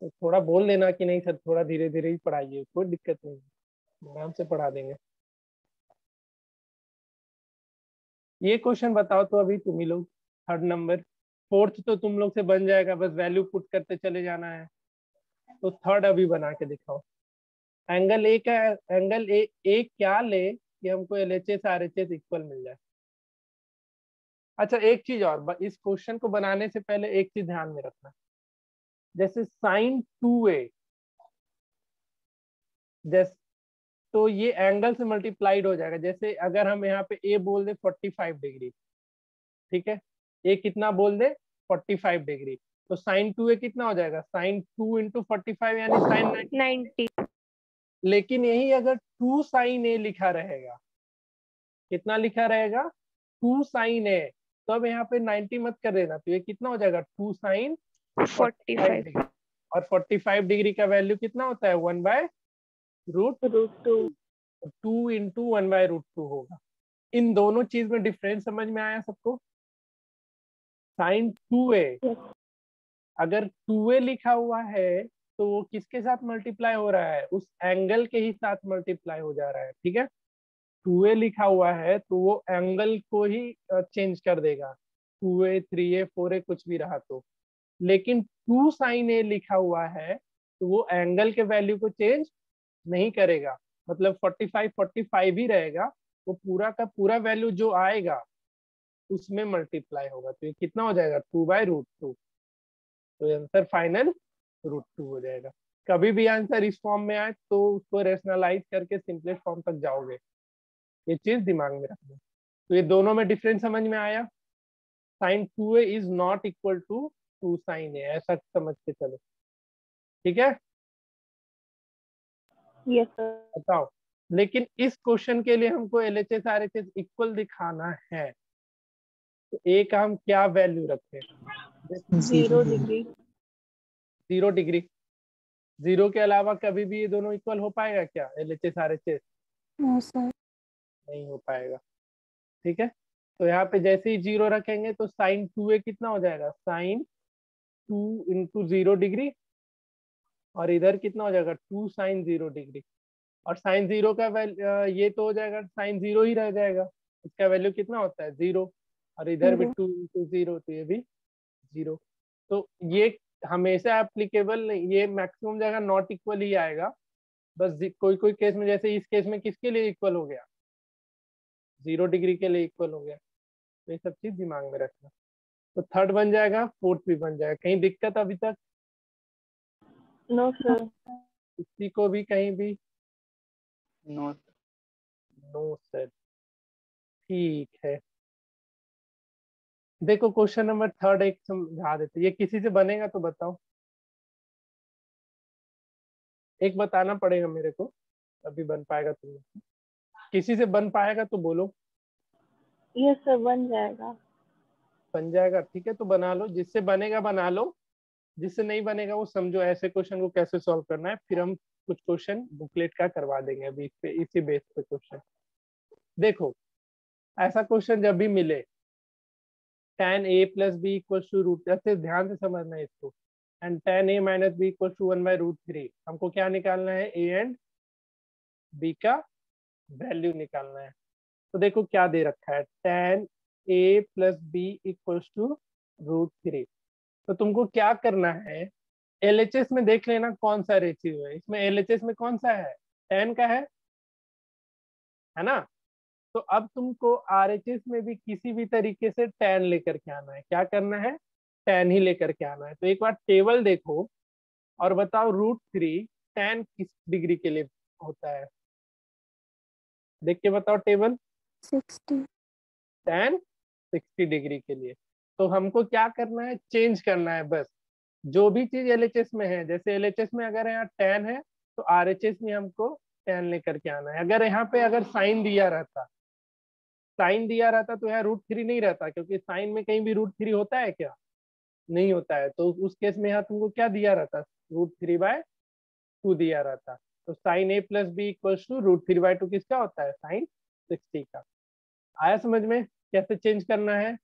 तो थोड़ा बोल देना कि नहीं सर थोड़ा धीरे धीरे ही पढ़ाइए, कोई दिक्कत नहीं, आराम से पढ़ा देंगे। ये क्वेश्चन बताओ तो अभी तुम ही लोग, थर्ड नंबर। फोर्थ तो तुम लोग से बन जाएगा, बस वैल्यू पुट करते चले जाना है। तो थर्ड अभी बना के दिखाओ। एंगल ए का, एंगल ए क्या ले कि हमको LHS RHS इक्वल मिल जाए। अच्छा एक चीज और, इस क्वेश्चन को बनाने से पहले एक चीज ध्यान में रखना, जैसे साइन 2a, जैसे तो ये एंगल से मल्टीप्लाइड हो जाएगा। जैसे अगर हम यहाँ पे ए बोल दे 45 डिग्री, ठीक है, ए कितना बोल दे 45 डिग्री, तो साइन 2a कितना हो जाएगा, साइन 2 इंटू 45 यानी साइन 90। 90। लेकिन यही अगर 2 साइन ए लिखा रहेगा, कितना लिखा रहेगा 2 साइन ए, तो अब यहाँ पे 90 मत कर देना, तो ये कितना हो जाएगा 2 साइन 45 45। डिग्री। और 45 डिग्री का वैल्यू कितना होता है 1/√2, √2 2 इंटू 1/√2 होगा। इन दोनों चीज में डिफरेंस समझ में आया सबको? साइन 2a अगर 2a लिखा हुआ है तो वो किसके साथ मल्टीप्लाई हो रहा है, उस एंगल के ही साथ मल्टीप्लाई हो जा रहा है। ठीक है, 2a लिखा हुआ है तो वो एंगल को ही चेंज कर देगा, 2a 3a 4a कुछ भी रहा तो। लेकिन 2 साइन a लिखा हुआ है तो वो एंगल के वैल्यू को चेंज नहीं करेगा, मतलब 45 45 ही रहेगा, वो पूरा का पूरा वैल्यू जो आएगा उसमें मल्टीप्लाई होगा, तो ये कितना हो जाएगा 2/√2। तो आंसर फाइनल √2 हो जाएगा। कभी भी आंसर इस फॉर्म में आए तो उसको रेशनलाइज करके सिंपलेस्ट फॉर्म तक जाओगे, ये चीज दिमाग में रखना। तो ये दोनों में डिफरेंस समझ में आया। sin 2a is not equal to 2 sin a, ऐसा समझ के चलो, ठीक है। Yes sir. बताओ, लेकिन इस क्वेश्चन के लिए हमको LHS RHS इक्वल दिखाना है, तो a का हम क्या वैल्यू रखें? 0 डिग्री। 0 डिग्री। 0 के अलावा कभी भी ये दोनों इक्वल हो पाएगा क्या LHS RHS? No sir. नहीं हो पाएगा, ठीक है। तो यहाँ पे जैसे ही 0 रखेंगे तो sin 2a कितना हो जाएगा, sin 2 इंटू 0 डिग्री, और इधर कितना हो जाएगा 2 sin 0 डिग्री, और sin 0 का वैल्यू ये तो हो जाएगा sin 0 ही रह जाएगा, इसका वैल्यू कितना होता है 0, और इधर भी 2 इंटू 0, तो ये भी 0। तो ये हमेशा एप्लीकेबल नहीं, ये मैक्सिमम जगह नॉट इक्वल ही आएगा, बस कोई कोई केस में, जैसे इस केस में किसके लिए इक्वल हो गया, 0 डिग्री के लिए इक्वल हो गया। तो ये सब चीज दिमाग में रखना। तो थर्ड बन जाएगा, फोर्थ भी बन जाएगा। कहीं दिक्कत अभी तक? No sir. किसी को भी कहीं भी? नो नो सर, ठीक है। देखो क्वेश्चन नंबर थर्ड एक समझा देते, ये किसी से बनेगा तो बताओ, एक बताना पड़ेगा मेरे को, अभी बन पाएगा तुम्हें, किसी से बन पाएगा तो बोलो। यस सर, बन जाएगा। बन जाएगा, ठीक है, तो बना लो, जिससे बनेगा बना लो, जिससे नहीं बनेगा वो समझो ऐसे क्वेश्चन को कैसे सॉल्व करना है, फिर हम कुछ क्वेश्चन बुकलेट का करवा देंगे अभी इस पे, इसी बेस पे क्वेश्चन। देखो, ऐसा क्वेश्चन जब भी मिले, tan a plus B equal to root, ऐसे ध्यान से समझना है इसको, and tan a minus B equal to 1/√3, हमको क्या निकालना है, a एंड b का वैल्यू निकालना है। तो देखो क्या दे रखा है, tan a plus B equal to √3। तो तुमको क्या करना है, LHS में देख लेना कौन सा रेशियो है, इसमें LHS में कौन सा है, tan का है ना। तो अब तुमको RHS में भी किसी भी तरीके से tan लेकर के आना है, क्या करना है, tan ही लेकर के आना है। तो एक बार टेबल देखो और बताओ √3 tan किस डिग्री के लिए होता है, देख के बताओ टेबल। 60। tan 60 डिग्री के लिए। तो हमको क्या करना है, चेंज करना है बस, जो भी चीज LHS में है, जैसे LHS में अगर यहाँ tan है तो RHS में हमको tan लेकर के आना है। अगर यहाँ पे अगर साइन दिया रहता, साइन दिया रहता तो यहाँ √3 नहीं रहता, क्योंकि साइन में कहीं भी √3 होता है क्या, नहीं होता है। तो उस केस में यहाँ तुमको क्या दिया रहता, √3/2 दिया रहता। तो sin a plus B equal to √3/2 किसका होता है, sin 60 का। आया समझ में कैसे चेंज करना है,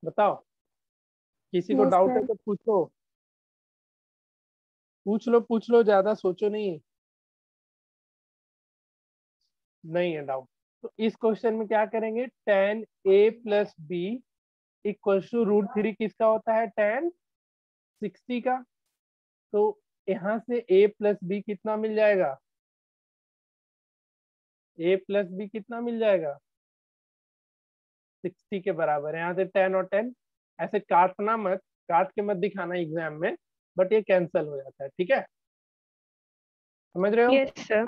बताओ। किसी को यस डाउट है सर। तो पूछो, पूछ लो, ज्यादा सोचो नहीं, नहीं है डाउट। तो इस क्वेश्चन में क्या करेंगे, tan a plus B equal to √3 किसका होता है, tan 60 का। तो यहाँ से a प्लस बी कितना मिल जाएगा, a प्लस बी कितना मिल जाएगा, 60 के बराबर है। यहाँ से 10 और 10 ऐसे काटना मत, काट के मत दिखाना एग्जाम में, बट ये कैंसिल हो जाता है, ठीक है, समझ रहे हो। Yes sir.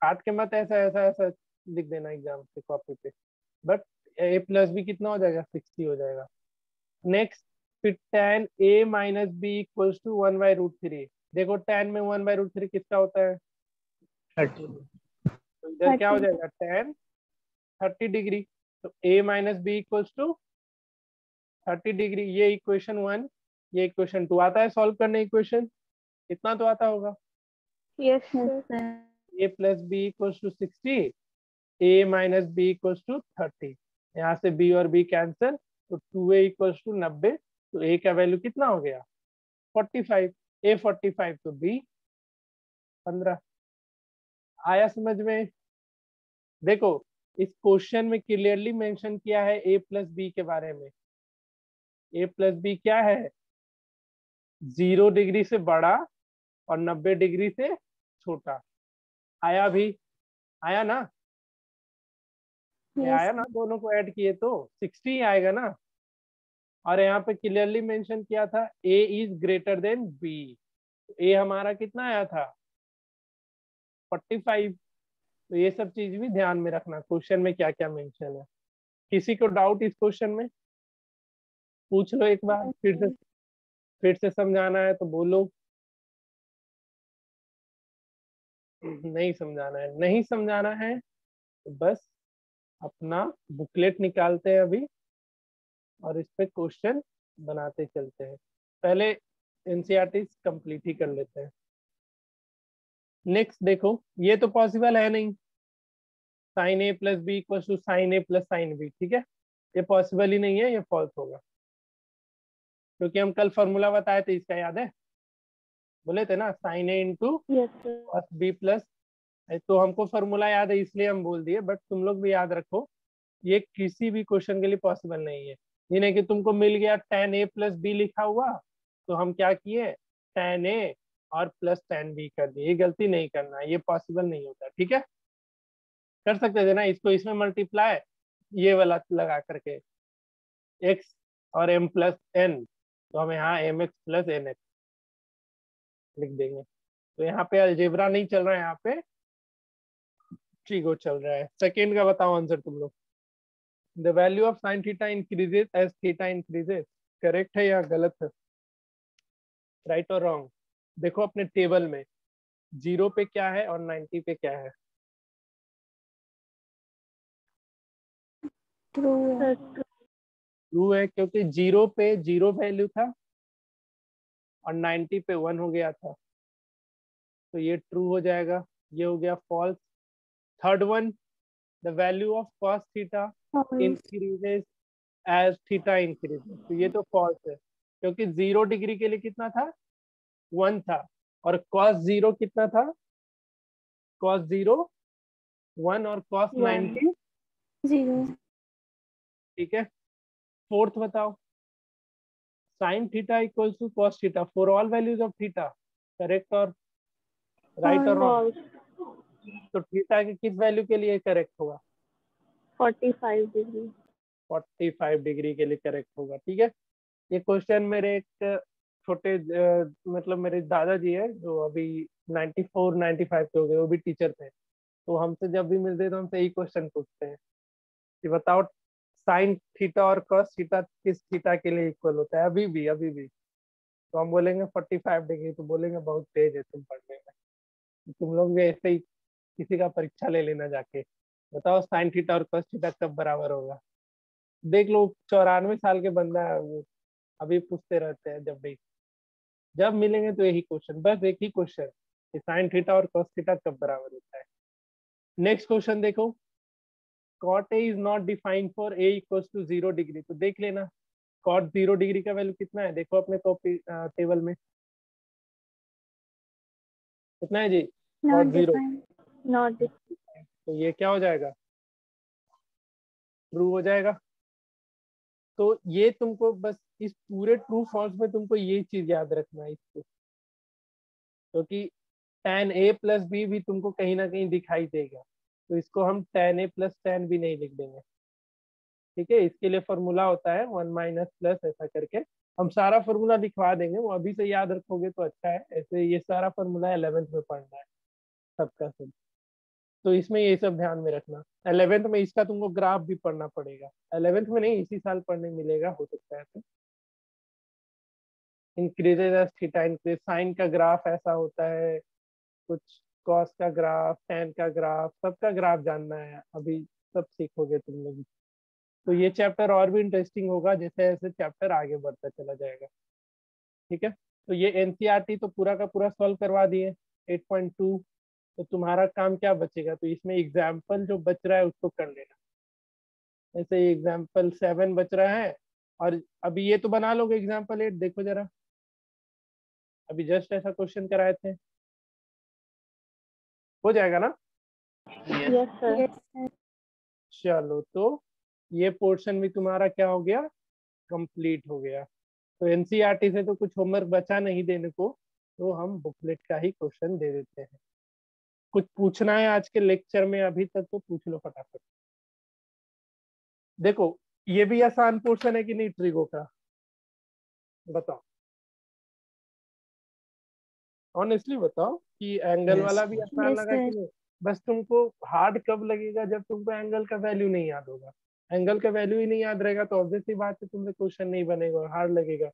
काट के मत ऐसा ऐसा ऐसा लिख देना एग्जाम पे कॉपी पे, बट a प्लस बी कितना हो जाएगा, 60 हो जाएगा। नेक्स्ट, फिर tan a minus B equal to 1/√3। देखो tan में 1/√3 किसका होता है, 30। तो इधर क्या हो 30। जाएगा, tan 30 डिग्री। तो a minus B equal to 30 degree, ये इक्वेशन 1, ये इक्वेशन 2 आता है सॉल्व करने, इक्वेशन इतना तो आता होगा। Yes yes sir. Sir. a plus B equal to 60, a minus B equal to 30, यहाँ से b और b कैंसिल, तो 2a इक्वल टू 90। तो a का वैल्यू कितना हो गया, 45, a 45 तो b 15। आया समझ में। देखो इस क्वेश्चन में क्लियरली मेंशन किया है a प्लस बी के बारे में, a प्लस बी क्या है, 0 डिग्री से बड़ा और 90 डिग्री से छोटा। आया भी, आया ना, ये आया ना, दोनों को ऐड किए तो 60 आएगा ना। और यहाँ पे क्लियरली मेंशन किया था a is greater than b, ए हमारा कितना आया था 45। तो ये सब चीज भी ध्यान में रखना, क्वेश्चन में क्या क्या मेंशन है। किसी को डाउट इस क्वेश्चन में पूछ लो एक बार, फिर से समझाना है तो बोलो। नहीं समझाना है, नहीं समझाना है तो बस अपना बुकलेट निकालते हैं अभी और इस पे क्वेश्चन बनाते चलते हैं। पहले एनसीईआरटी कंप्लीट ही कर लेते हैं। नेक्स्ट देखो, ये तो पॉसिबल है नहीं, sine A plus B equal to sine A plus sine B, ठीक है, ये पॉसिबल ही नहीं है, ये फॉल्स होगा। क्योंकि हम कल फॉर्मूला बताए थे इसका, याद है, बोले थे ना sign a into cos B plus, तो हमको फॉर्मूला याद है इसलिए हम बोल दिए, बट तुम लोग भी याद रखो ये किसी भी क्वेश्चन के लिए पॉसिबल नहीं है। जिन्हें कि तुमको मिल गया tan a प्लस बी लिखा हुआ, तो हम क्या किए tan a और प्लस tan b कर दिए, ये गलती नहीं करना, ये पॉसिबल नहीं होता, ठीक है। कर सकते थे ना इसको, इसमें मल्टीप्लाई ये वाला लगा करके x और m प्लस n, तो हम यहाँ mx प्लस nx लिख देंगे। तो यहाँ पे अलजेब्रा नहीं चल रहा है, यहाँ पे ट्रिगो चल रहा है। सेकेंड का बताओ आंसर तुम लोग। The value of sine theta increases as theta increases, correct है या गलत है, राइट और रॉन्ग। देखो अपने टेबल में 0 पे क्या है और 90 पे क्या है। ट्रू है, क्योंकि 0 पे 0 वैल्यू था और 90 पे 1 हो गया था, तो ये ट्रू हो जाएगा, ये हो गया false. Third one, the value of cos theta increases as theta increases, तो ये तो फॉल्स है, क्योंकि 0 डिग्री के लिए कितना था 1 था, और cos 0 कितना था, cos 0 1 और cos 90 0। ठीक है। फोर्थ बताओ, sine theta equal to cos theta for all values of theta, correct और राइट और रॉन्ग। तो थीटा के किस वैल्यू के लिए करेक्ट होगा 45 डिग्री। 45 डिग्री के लिए करेक्ट होगा, ठीक है। ये क्वेश्चन मेरे एक छोटे मतलब मेरे दादाजी है जो अभी 94 95 के हो गए, वो भी टीचर थे, तो हमसे जब भी मिलते तो हमसे यही क्वेश्चन पूछते हैं कि बताओ साइन थीटा और कॉस थीटा किस थीटा के लिए इक्वल होता है, अभी भी तो हम बोलेंगे 45 डिग्री, तो बोलेंगे बहुत तेज है तुम पढ़ने में। तुम लोग भी ऐसे ही किसी का परीक्षा ले लेना जाके, बताओ साइन थीटा और कॉस थीटा कब बराबर होगा। देख लो 94 साल के बंदा है वो, अभी पूछते रहते हैं, जब मिलेंगे तो यही क्वेश्चन, बस एक ही क्वेश्चन कि साइन थीटा और कॉस थीटा कब बराबर होता है। नेक्स्ट क्वेश्चन देखो, cot a is not defined for a equals to 0 degree, तो देख लेना cot 0 डिग्री का वैल्यू कितना है, देखो अपने कॉपी टेबल में कितना है जी, cot 0, नॉट तो ये क्या हो जाएगा ट्रू हो जाएगा। तो ये तुमको बस इस पूरे ट्रू फॉल्स में तुमको ये चीज याद रखना है इसको, क्योंकि tan a प्लस बी भी तुमको कहीं ना कहीं दिखाई देगा, तो इसको हम tan a प्लस tan भी नहीं लिख देंगे, ठीक है। इसके लिए फॉर्मूला होता है 1 माइनस प्लस, ऐसा करके हम सारा फॉर्मूला दिखवा देंगे, वो अभी से याद रखोगे तो अच्छा है। ऐसे ये सारा फॉर्मूला 11th में पढ़ना है सबका सब, तो इसमें ये सब ध्यान में रखना। 11th में इसका तुमको ग्राफ भी पढ़ना पड़ेगा, 11th में नहीं इसी साल पढ़ने मिलेगा, हो सकता है तो। Increases as theta increase, sine का ग्राफ ऐसा होता है कुछ, कॉस का ग्राफ, tan का ग्राफ, सबका ग्राफ जानना है, अभी सब सीखोगे तुम लोग। तो ये चैप्टर और भी इंटरेस्टिंग होगा जैसे जैसे चैप्टर आगे बढ़ता चला जाएगा, ठीक है। तो ये एनसीईआरटी तो पूरा का पूरा सॉल्व करवा दिए 8.2, तो तुम्हारा काम क्या बचेगा, तो इसमें एग्जाम्पल जो बच रहा है उसको कर लेना। जैसे एग्जाम्पल 7 बच रहा है, और अभी ये तो बना लोगे एग्जाम्पल 8, देखो जरा, अभी जस्ट ऐसा क्वेश्चन कराए थे, हो जाएगा ना। Yes sir. चलो तो ये पोर्शन भी तुम्हारा क्या हो गया, कंप्लीट हो गया। तो एनसीईआरटी से तो कुछ होमवर्क बचा नहीं देने को, तो हम बुकलेट का ही क्वेश्चन दे देते हैं। कुछ पूछना है आज के लेक्चर में अभी तक तो पूछ लो फटाफट। देखो ये भी आसान पोर्शन है कि नहीं ट्रिगो का, बताओ ऑनेस्टली बताओ कि एंगल Yes, वाला भी sir. आसान यस लगा कि सर। नहीं। बस तुमको हार्ड कब लगेगा जब तुमको एंगल का वैल्यू नहीं याद होगा। एंगल का वैल्यू ही नहीं याद रहेगा तो ऑब्वियस सी बात है तुमसे क्वेश्चन नहीं बनेगा, हार्ड लगेगा।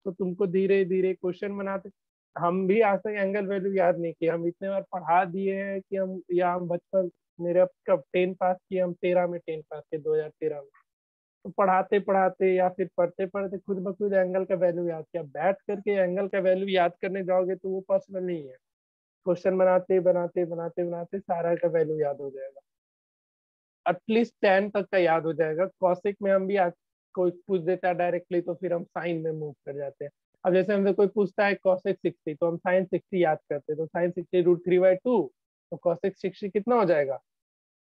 तो तुमको धीरे धीरे क्वेश्चन बनाते, हम भी आज तक एंगल वैल्यू याद नहीं किए, हम इतने बार पढ़ा दिए हैं कि हम, या हम बचपन, मेरे अब कब 10 पास किए, हम 13 में 10 पास किए 2013 में। तो पढ़ाते पढ़ाते या फिर पढ़ते पढ़ते खुद ब खुद एंगल का वैल्यू याद किया। बैठ करके एंगल का वैल्यू याद करने जाओगे तो वो पॉसिबल नहीं है। क्वेश्चन बनाते बनाते बनाते बनाते सारा का वैल्यू याद हो जाएगा, एटलीस्ट 10 तक का याद हो जाएगा। कॉसिक में हम भी आज कोई पूछ देता है डायरेक्टली तो फिर हम साइन में मूव कर जाते हैं। अब जैसे हमसे कोई पूछता है कॉसिक 60 तो हम साइन 60 याद करते हैं, तो साइन 60 √3/2, तो कॉसिक 60 कितना हो जाएगा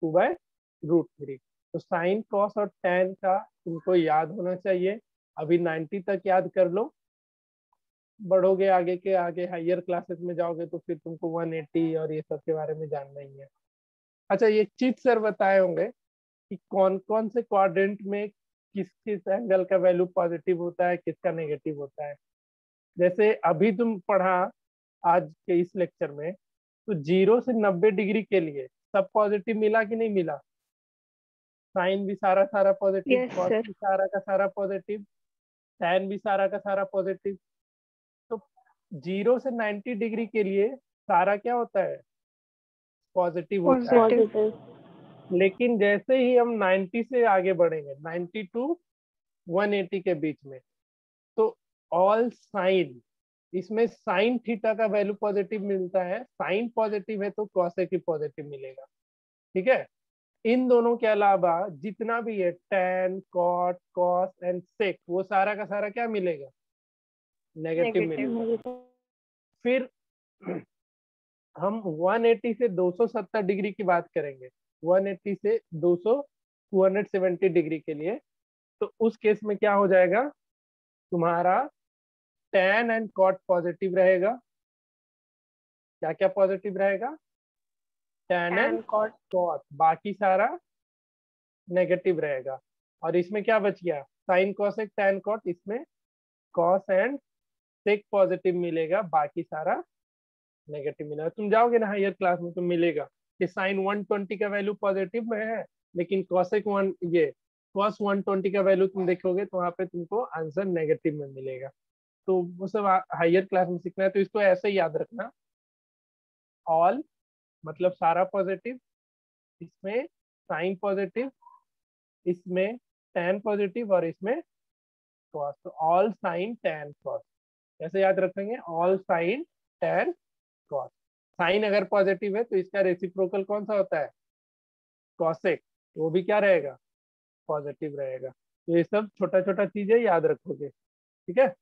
2/√3। तो साइन कॉस और टेन का तुमको याद होना चाहिए। अभी 90 तक याद कर लो, बढ़ोगे आगे के आगे हायर क्लासेस में जाओगे तो फिर तुमको 180 और ये सब के बारे में जानना ही है। अच्छा ये चीज सर बताए होंगे कि कौन कौन से क्वाड्रेंट में किस किस एंगल का वैल्यू पॉजिटिव होता है, किसका नेगेटिव होता है। जैसे अभी तुम पढ़ा आज के इस लेक्चर में, तो 0 से 90 डिग्री के लिए सब पॉजिटिव मिला कि नहीं मिला। साइन भी सारा सारा पॉजिटिव, यस कॉस सर। भी सारा का सारा पॉजिटिव, टैन भी सारा का सारा पॉजिटिव। तो 0 से 90 डिग्री के लिए सारा क्या होता है पॉजिटिव होता है। पॉजिटिव। पॉजिटिव। लेकिन जैसे ही हम 90 से आगे बढ़ेंगे 90 टू 180 के बीच में, तो ऑल साइन, इसमें साइन थीटा का वैल्यू पॉजिटिव मिलता है। साइन पॉजिटिव है तो कॉसेक भी पॉजिटिव मिलेगा, ठीक है। इन दोनों के अलावा जितना भी है टैन कॉट कॉस एंड सेक वो सारा का सारा क्या मिलेगा नेगेटिव नेगेटिव। मिलेगा। फिर हम 180 से 270 डिग्री की बात करेंगे, 180 से 200 270 डिग्री के लिए। तो उस केस में क्या हो जाएगा तुम्हारा टैन एंड कॉट पॉजिटिव रहेगा। क्या क्या पॉजिटिव रहेगा tan and tan cot. Cot, बाकी सारा नेगेटिव रहेगा। और इसमें क्या बच गया साइन कॉसेक टैन कॉट, इसमें कॉस एंड सेक पॉजिटिव मिलेगा, बाकी सारा नेगेटिव मिलेगा। तुम जाओगे ना हायर क्लास में तो मिलेगा कि साइन 120 का वैल्यू पॉजिटिव में है, लेकिन कॉसेक वन ये कॉस 120 का वैल्यू तुम देखोगे तो वहां पे तुमको आंसर नेगेटिव में मिलेगा। तो वो सब हायर क्लास में सीखना है, तो इसको ऐसे ही याद रखना, ऑल मतलब सारा पॉजिटिव, इसमें साइन पॉजिटिव, इसमें टैन पॉजिटिव और इसमें कॉस। तो ऑल साइन टैन कॉस कैसे याद रखेंगे, all sine tan cos. Sine अगर पॉजिटिव है तो इसका रेसिप्रोकल कौन सा होता है कॉसेक, वो भी क्या रहेगा पॉजिटिव रहेगा। तो ये सब छोटा छोटा चीजें याद रखोगे, ठीक है।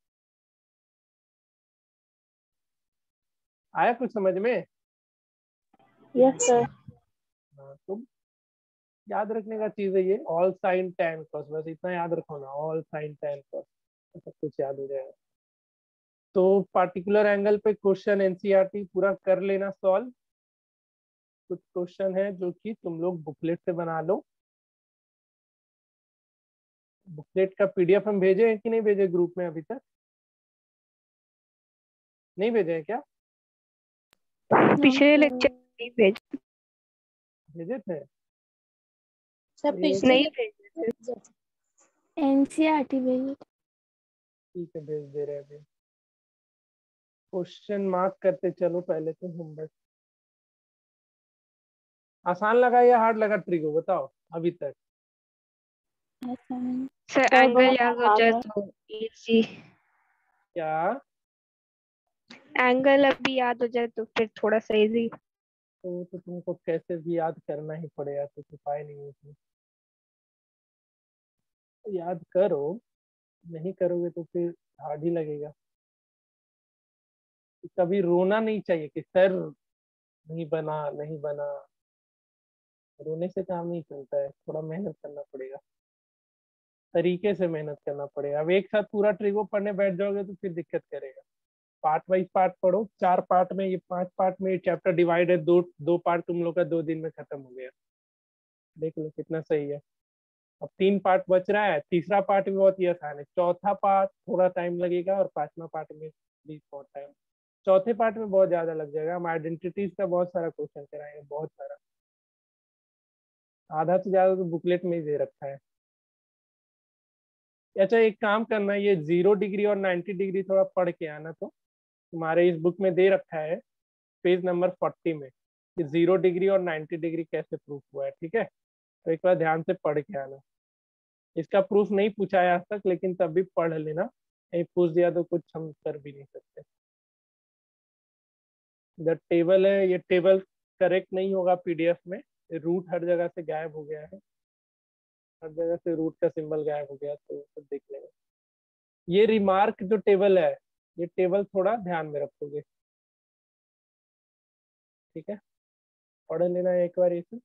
आया कुछ समझ में। Yes sir. हाँ, तो याद रखने का चीज है ये ऑल साइन टैन कॉस, बस इतना याद रखो ना, ऑल साइन टैन कॉस, सब कुछ याद हो जाएगा। तो पार्टिकुलर एंगल पे क्वेश्चन एनसीईआरटी पूरा कर लेना सॉल्व। कुछ क्वेश्चन है जो कि तुम लोग बुकलेट से बना लो। बुकलेट का पीडीएफ हम भेजे हैं कि नहीं भेजे ग्रुप में, अभी तक नहीं भेजे हैं क्या, पिछले लेक्चर नहीं भेज भेजे थे सर ये पिछले नहीं लेक्चर भेजे। एनसीईआरटी भेजिए। ठीक है भेज दे रहे हैं अभी। क्वेश्चन मार्क करते चलो पहले तो हम बस। आसान लगा या हार्ड लगा ट्रिगो बताओ अभी तक। ऐसा नहीं। सर सर एंगल बहुत याद हो हार्ड जाए है। तो इजी। क्या एंगल अभी याद हो जाए तो फिर थोड़ा सा इजी। तो तुमको कैसे भी याद करना ही पड़ेगा, तो उपाय नहीं है इसमें। याद करो, नहीं करोगे तो फिर हार्ड ही लगेगा। कभी रोना नहीं चाहिए कि सर नहीं बना नहीं बना, रोने से काम नहीं चलता है, थोड़ा मेहनत करना पड़ेगा, तरीके से मेहनत करना पड़ेगा। अब एक साथ पूरा ट्रिगो पढ़ने बैठ जाओगे तो फिर दिक्कत करेगा। पार्ट वाइज पार्ट पढ़ो, 4 पार्ट में, ये 5 पार्ट में चैप्टर डिवाइड है, दो पार्ट तुम लोग का 2 दिन में खत्म हो गया। देख लो कितना सही है। अब 3 पार्ट बच रहा है, तीसरा पार्ट भी बहुत ही आसान है, चौथा पार्ट थोड़ा टाइम लगेगा और 5वां पार्ट में भी बहुत टाइम। चौथे पार्ट में बहुत ज्यादा लग जाएगा, हम आइडेंटिटीज का बहुत सारा क्वेश्चन कराएंगे, बहुत सारा, आधा से ज्यादा तो बुकलेट में ही दे रखा है। अच्छा एक काम करना, ये 0 डिग्री और 90 डिग्री थोड़ा पढ़ के आना, तो तुम्हारे इस बुक में दे रखा है पेज नंबर 40 में कि 0 डिग्री और 90 डिग्री कैसे प्रूफ हुआ है, ठीक है। तो एक बार ध्यान से पढ़ के आना। इसका प्रूफ नहीं पूछा है आज तक, लेकिन तब भी पढ़ लेना, कहीं पूछ दिया तो कुछ हम कर भी नहीं सकते। द टेबल है, ये टेबल करेक्ट नहीं होगा पीडीएफ में, रूट हर जगह से गायब हो गया है, हर जगह से रूट का सिंबल गायब हो गया, तो सब देख लेंगे। ये रिमार्क जो टेबल है, ये टेबल थोड़ा ध्यान में रखोगे, ठीक है। पढ़ लेना एक बार इसे,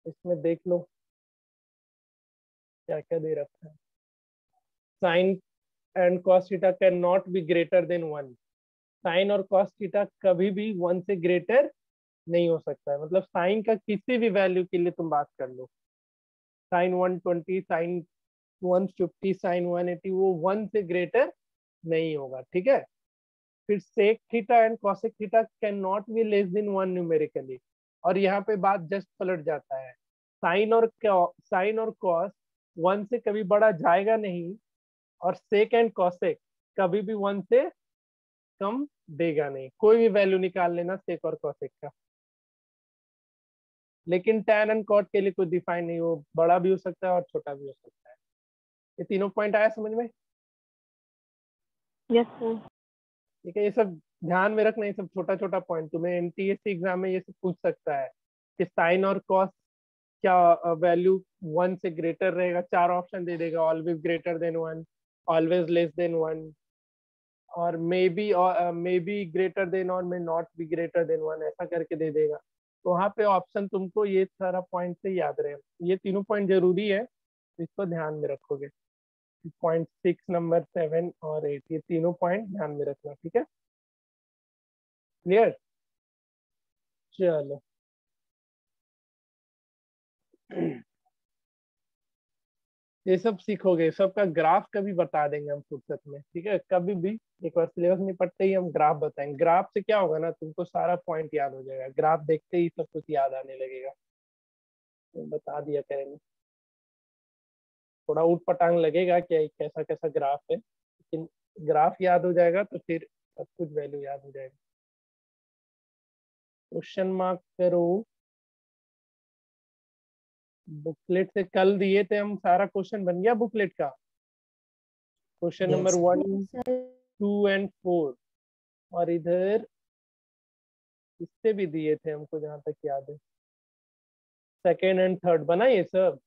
इसमें देख लो क्या क्या दे रखा है। Sine and cos theta can not be greater than 1। Sine और कॉस थीटा कभी भी 1 से ग्रेटर नहीं हो सकता है, मतलब साइन का किसी भी वैल्यू के लिए तुम बात कर लो, साइन 120, साइन 150, साइन 180, वो 1 से ग्रेटर नहीं होगा, ठीक है। फिर sec theta and cosec theta can not be less than 1 numerically, और यहाँ पे बात जस्ट पलट जाता है, साइन और कॉस 1 से कभी बढ़ा जाएगा नहीं, और सेक एंड कॉसेक कभी भी 1 से कम देगा नहीं। कोई भी वैल्यू निकाल लेना सेक और कॉसेक का, लेकिन टैन एंड कॉट के लिए कोई डिफाइन नहीं, वो बड़ा भी हो सकता है और छोटा भी हो सकता है। ये तीनों पॉइंट आया समझ में? Yes sir. ठीक है, ये सब ध्यान में रखना, ये सब छोटा छोटा पॉइंट तुम्हें एनटीएससी एग्जाम में ये सब पूछ सकता है कि साइन और कॉस क्या वैल्यू 1 से ग्रेटर रहेगा, 4 ऑप्शन दे देगा, always greater than 1, always less than 1, और मे बी ग्रेटर देन और may not be greater than 1, ऐसा करके दे देगा। तो वहाँ पे ऑप्शन तुमको ये सारा पॉइंट से याद रहे, ये तीनों पॉइंट जरूरी है, इसको ध्यान में रखोगे। पॉइंट 6, नंबर 7 और 8, ये तीनों पॉइंट ध्यान में रखना, ठीक है। क्लियर? चलो ये सब सीखोगे, सबका ग्राफ कभी बता देंगे हम फुर्सत में, ठीक है। कभी भी एक बार सिलेबस नहीं पढ़ते ही हम ग्राफ बताएंगे। ग्राफ से क्या होगा ना, तुमको सारा पॉइंट याद हो जाएगा, ग्राफ देखते ही सब कुछ याद आने लगेगा, तो बता दिया करेंगे। थोड़ा ऊट पटांग लगेगा कि कैसा कैसा ग्राफ है, लेकिन ग्राफ याद हो जाएगा तो फिर सब कुछ वैल्यू याद हो जाएगा। क्वेश्चन मार्क करो, बुकलेट से कल दिए थे हम, सारा क्वेश्चन बन गया बुकलेट का, क्वेश्चन नंबर 1, 2 एंड 4, और इधर इससे भी दिए थे हमको जहां तक याद है, 2nd एंड 3rd बना ये सब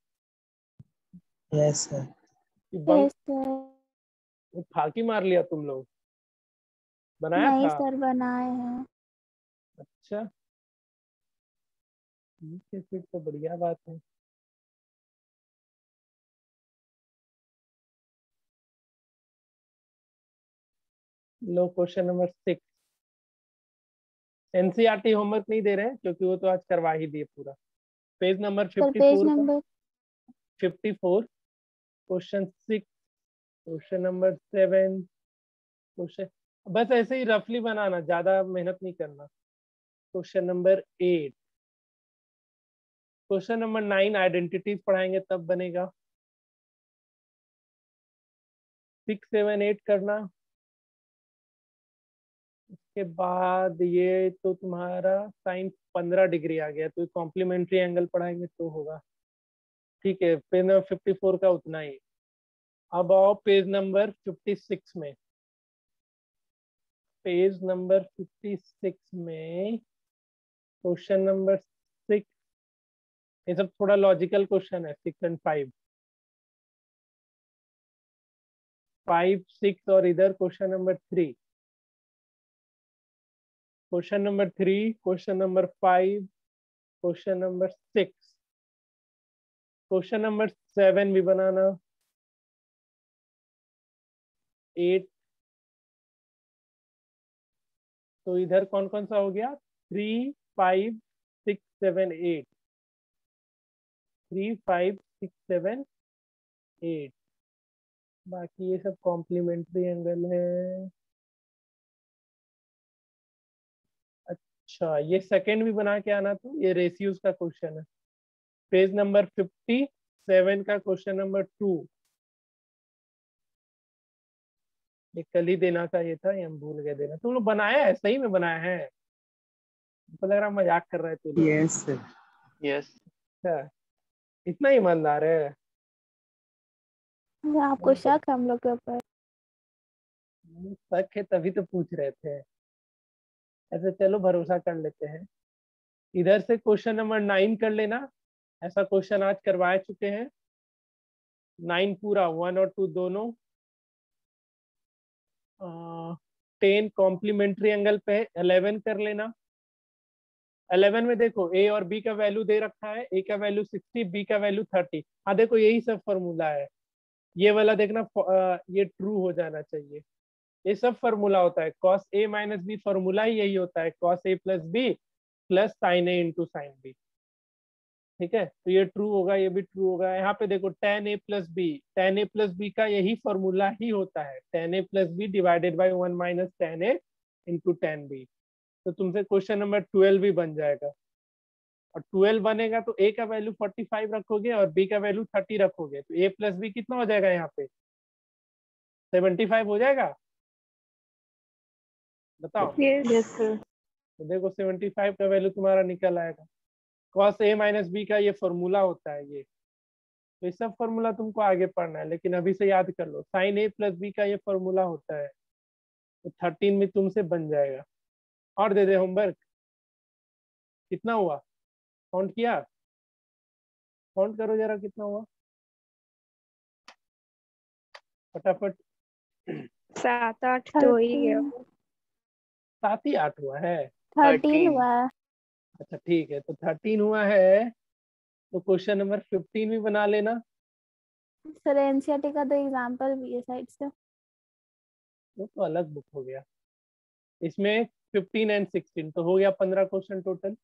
यस सर। कि बंक यस सर। फाकी मार लिया तुम लोग? बनाया नहीं था? सर, बनाए हैं। अच्छा ठीक है, फिर तो बढ़िया बात है। लो क्वेश्चन नंबर 6, एनसीईआरटी होमवर्क नहीं दे रहे हैं क्योंकि वो तो आज करवा ही दिए पूरा। पेज नंबर सर पेज 54 का, number 54, question 6, question number 7, question बस ऐसे ही रफली बनाना, ज्यादा मेहनत नहीं करना। Question number 8, question number 9 identities पढ़ाएंगे तब बनेगा। 6, 7, 8 करना। उसके बाद ये तो तुम्हारा साइन 15 डिग्री आ गया, तो कॉम्प्लीमेंट्री एंगल पढ़ाएंगे तो होगा, ठीक है। पेज नंबर 54 का उतना ही। अब आओ पेज नंबर 56 में, पेज नंबर 56 में क्वेश्चन नंबर 6, ये सब थोड़ा लॉजिकल क्वेश्चन है, 6 एंड 5, 5, 6, और इधर question number 3, question number 3, question number 5, question number 6, question number 7 भी बनाना, 8, तो इधर कौन कौन सा हो गया, 3 5 6 7 8, 3 5 6 7 8। बाकी ये सब कॉम्प्लीमेंट्री एंगल है। अच्छा ये सेकंड भी बना के आना, तो ये रेशियोज का क्वेश्चन है, पेज नंबर 57 का क्वेश्चन नंबर 2। ये कल ही देना था, ये था ये हम भूल गए देना। तुम लोग बनाया है, सही में बनाया है? मुझको लग रहा मजाक कर रहे थे लोग। Yes sir. यस। अच्छा, इतना ईमानदार है। आपको शक है हम लोग के ऊपर? शक है तभी तो पूछ रहे थे। ऐसे चलो भरोसा कर लेते हैं। इधर से क्वेश्चन नंबर 9 कर लेना, ऐसा क्वेश्चन आज करवा चुके हैं। 9 पूरा 1 और 2 दोनों। 10 कॉम्प्लीमेंट्री एंगल पे 11 कर लेना। 11 में देखो ए और बी का वैल्यू दे रखा है, ए का वैल्यू 60, बी का वैल्यू 30। हाँ देखो यही सब फॉर्मूला है, ये वाला देखना ये ट्रू हो जाना चाहिए। ये सब फॉर्मूला होता है, cos a minus b formula ही यही होता है, cos a plus b plus sine a into sine B. ठीक है, तो ये ट्रू होगा, ये भी ट्रू होगा। यहाँ पे देखो tan a plus B, tan a plus B का यही फॉर्मूला ही होता है, tan a plus B divided by 1 minus tan a into tan b। तो तुमसे क्वेश्चन नंबर 12 भी बन जाएगा। और 12 बनेगा तो a का वैल्यू 45 रखोगे और b का वैल्यू 30 रखोगे, तो a प्लस बी कितना हो जाएगा यहाँ पे, 75 हो जाएगा। बताओ। यस तो देखो 75 का वैल्यू तुम्हारा निकल आएगा। cos a माइनस बी का ये फॉर्मूला होता है ये। तो ये सब फॉर्मूला तुमको आगे पढ़ना है, लेकिन अभी से याद कर लो, साइन a प्लस बी का ये फॉर्मूला होता है। तो 13 में तुमसे बन जाएगा। और दे दे होमवर्क। कितना हुआ, काउंट किया? काउंट करो जरा कितना हुआ फटाफट। 7 8 तो हो ही गया। 7 ही 8 हुआ है? 13 हुआ है। अच्छा ठीक है, तो 13 हुआ है। तो क्वेश्चन नंबर 15 भी बना लेना। सर एनसीईआरटी का तो एग्जांपल भी है साइड से। वो तो अलग बुक हो गया। इसमें 15 एंड 16 तो हो गया 15 क्वेश्चन टोटल।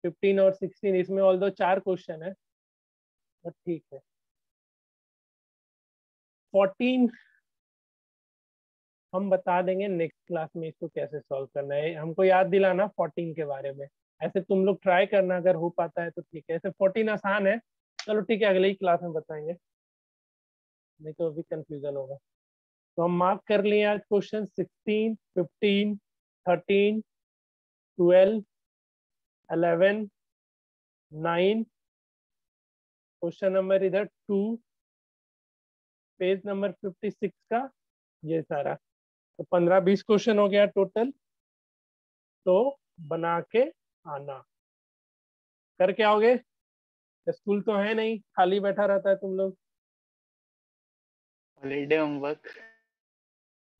15 और 16 इसमें ऑल दो 4 क्वेश्चन है, बट ठीक है। 14 हम बता देंगे नेक्स्ट क्लास में इसको कैसे सॉल्व करना है। हमको याद दिलाना 14 के बारे में, ऐसे तुम लोग ट्राई करना, अगर हो पाता है तो ठीक है। ऐसे 14 आसान है, चलो ठीक है अगले ही क्लास में बताएंगे, नहीं तो अभी कंफ्यूजन होगा। तो हम मार्क कर लिए आज क्वेश्चन 16, 15, 13, 12, 11, 9, क्वेश्चन नंबर इधर 2, पेज नंबर 56 का ये सारा। तो 15-20 क्वेश्चन हो गया टोटल। तो बना के आना, करके आओगे। स्कूल तो है नहीं, खाली बैठा रहता है तुम लोग। Holiday homework.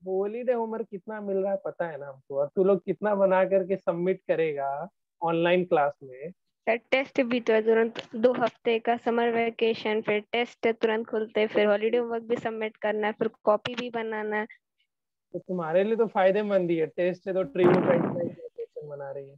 हॉलीडे होमवर्क कितना मिल रहा है पता है ना हमको, और तू लोग कितना बना करके सबमिट करेगा ऑनलाइन क्लास में। सर टेस्ट भी तो है तुरंत, 2 हफ्ते का समर वेकेशन, फिर टेस्ट तुरंत खुलते, फिर हॉलीडे होमवर्क भी सबमिट करना है, फिर कॉपी भी बनाना है। तो तुम्हारे लिए तो फायदेमंद ही है, टेस्ट है तो ट्रिव्यू का इतना ही क्वेश्चन बना रही है।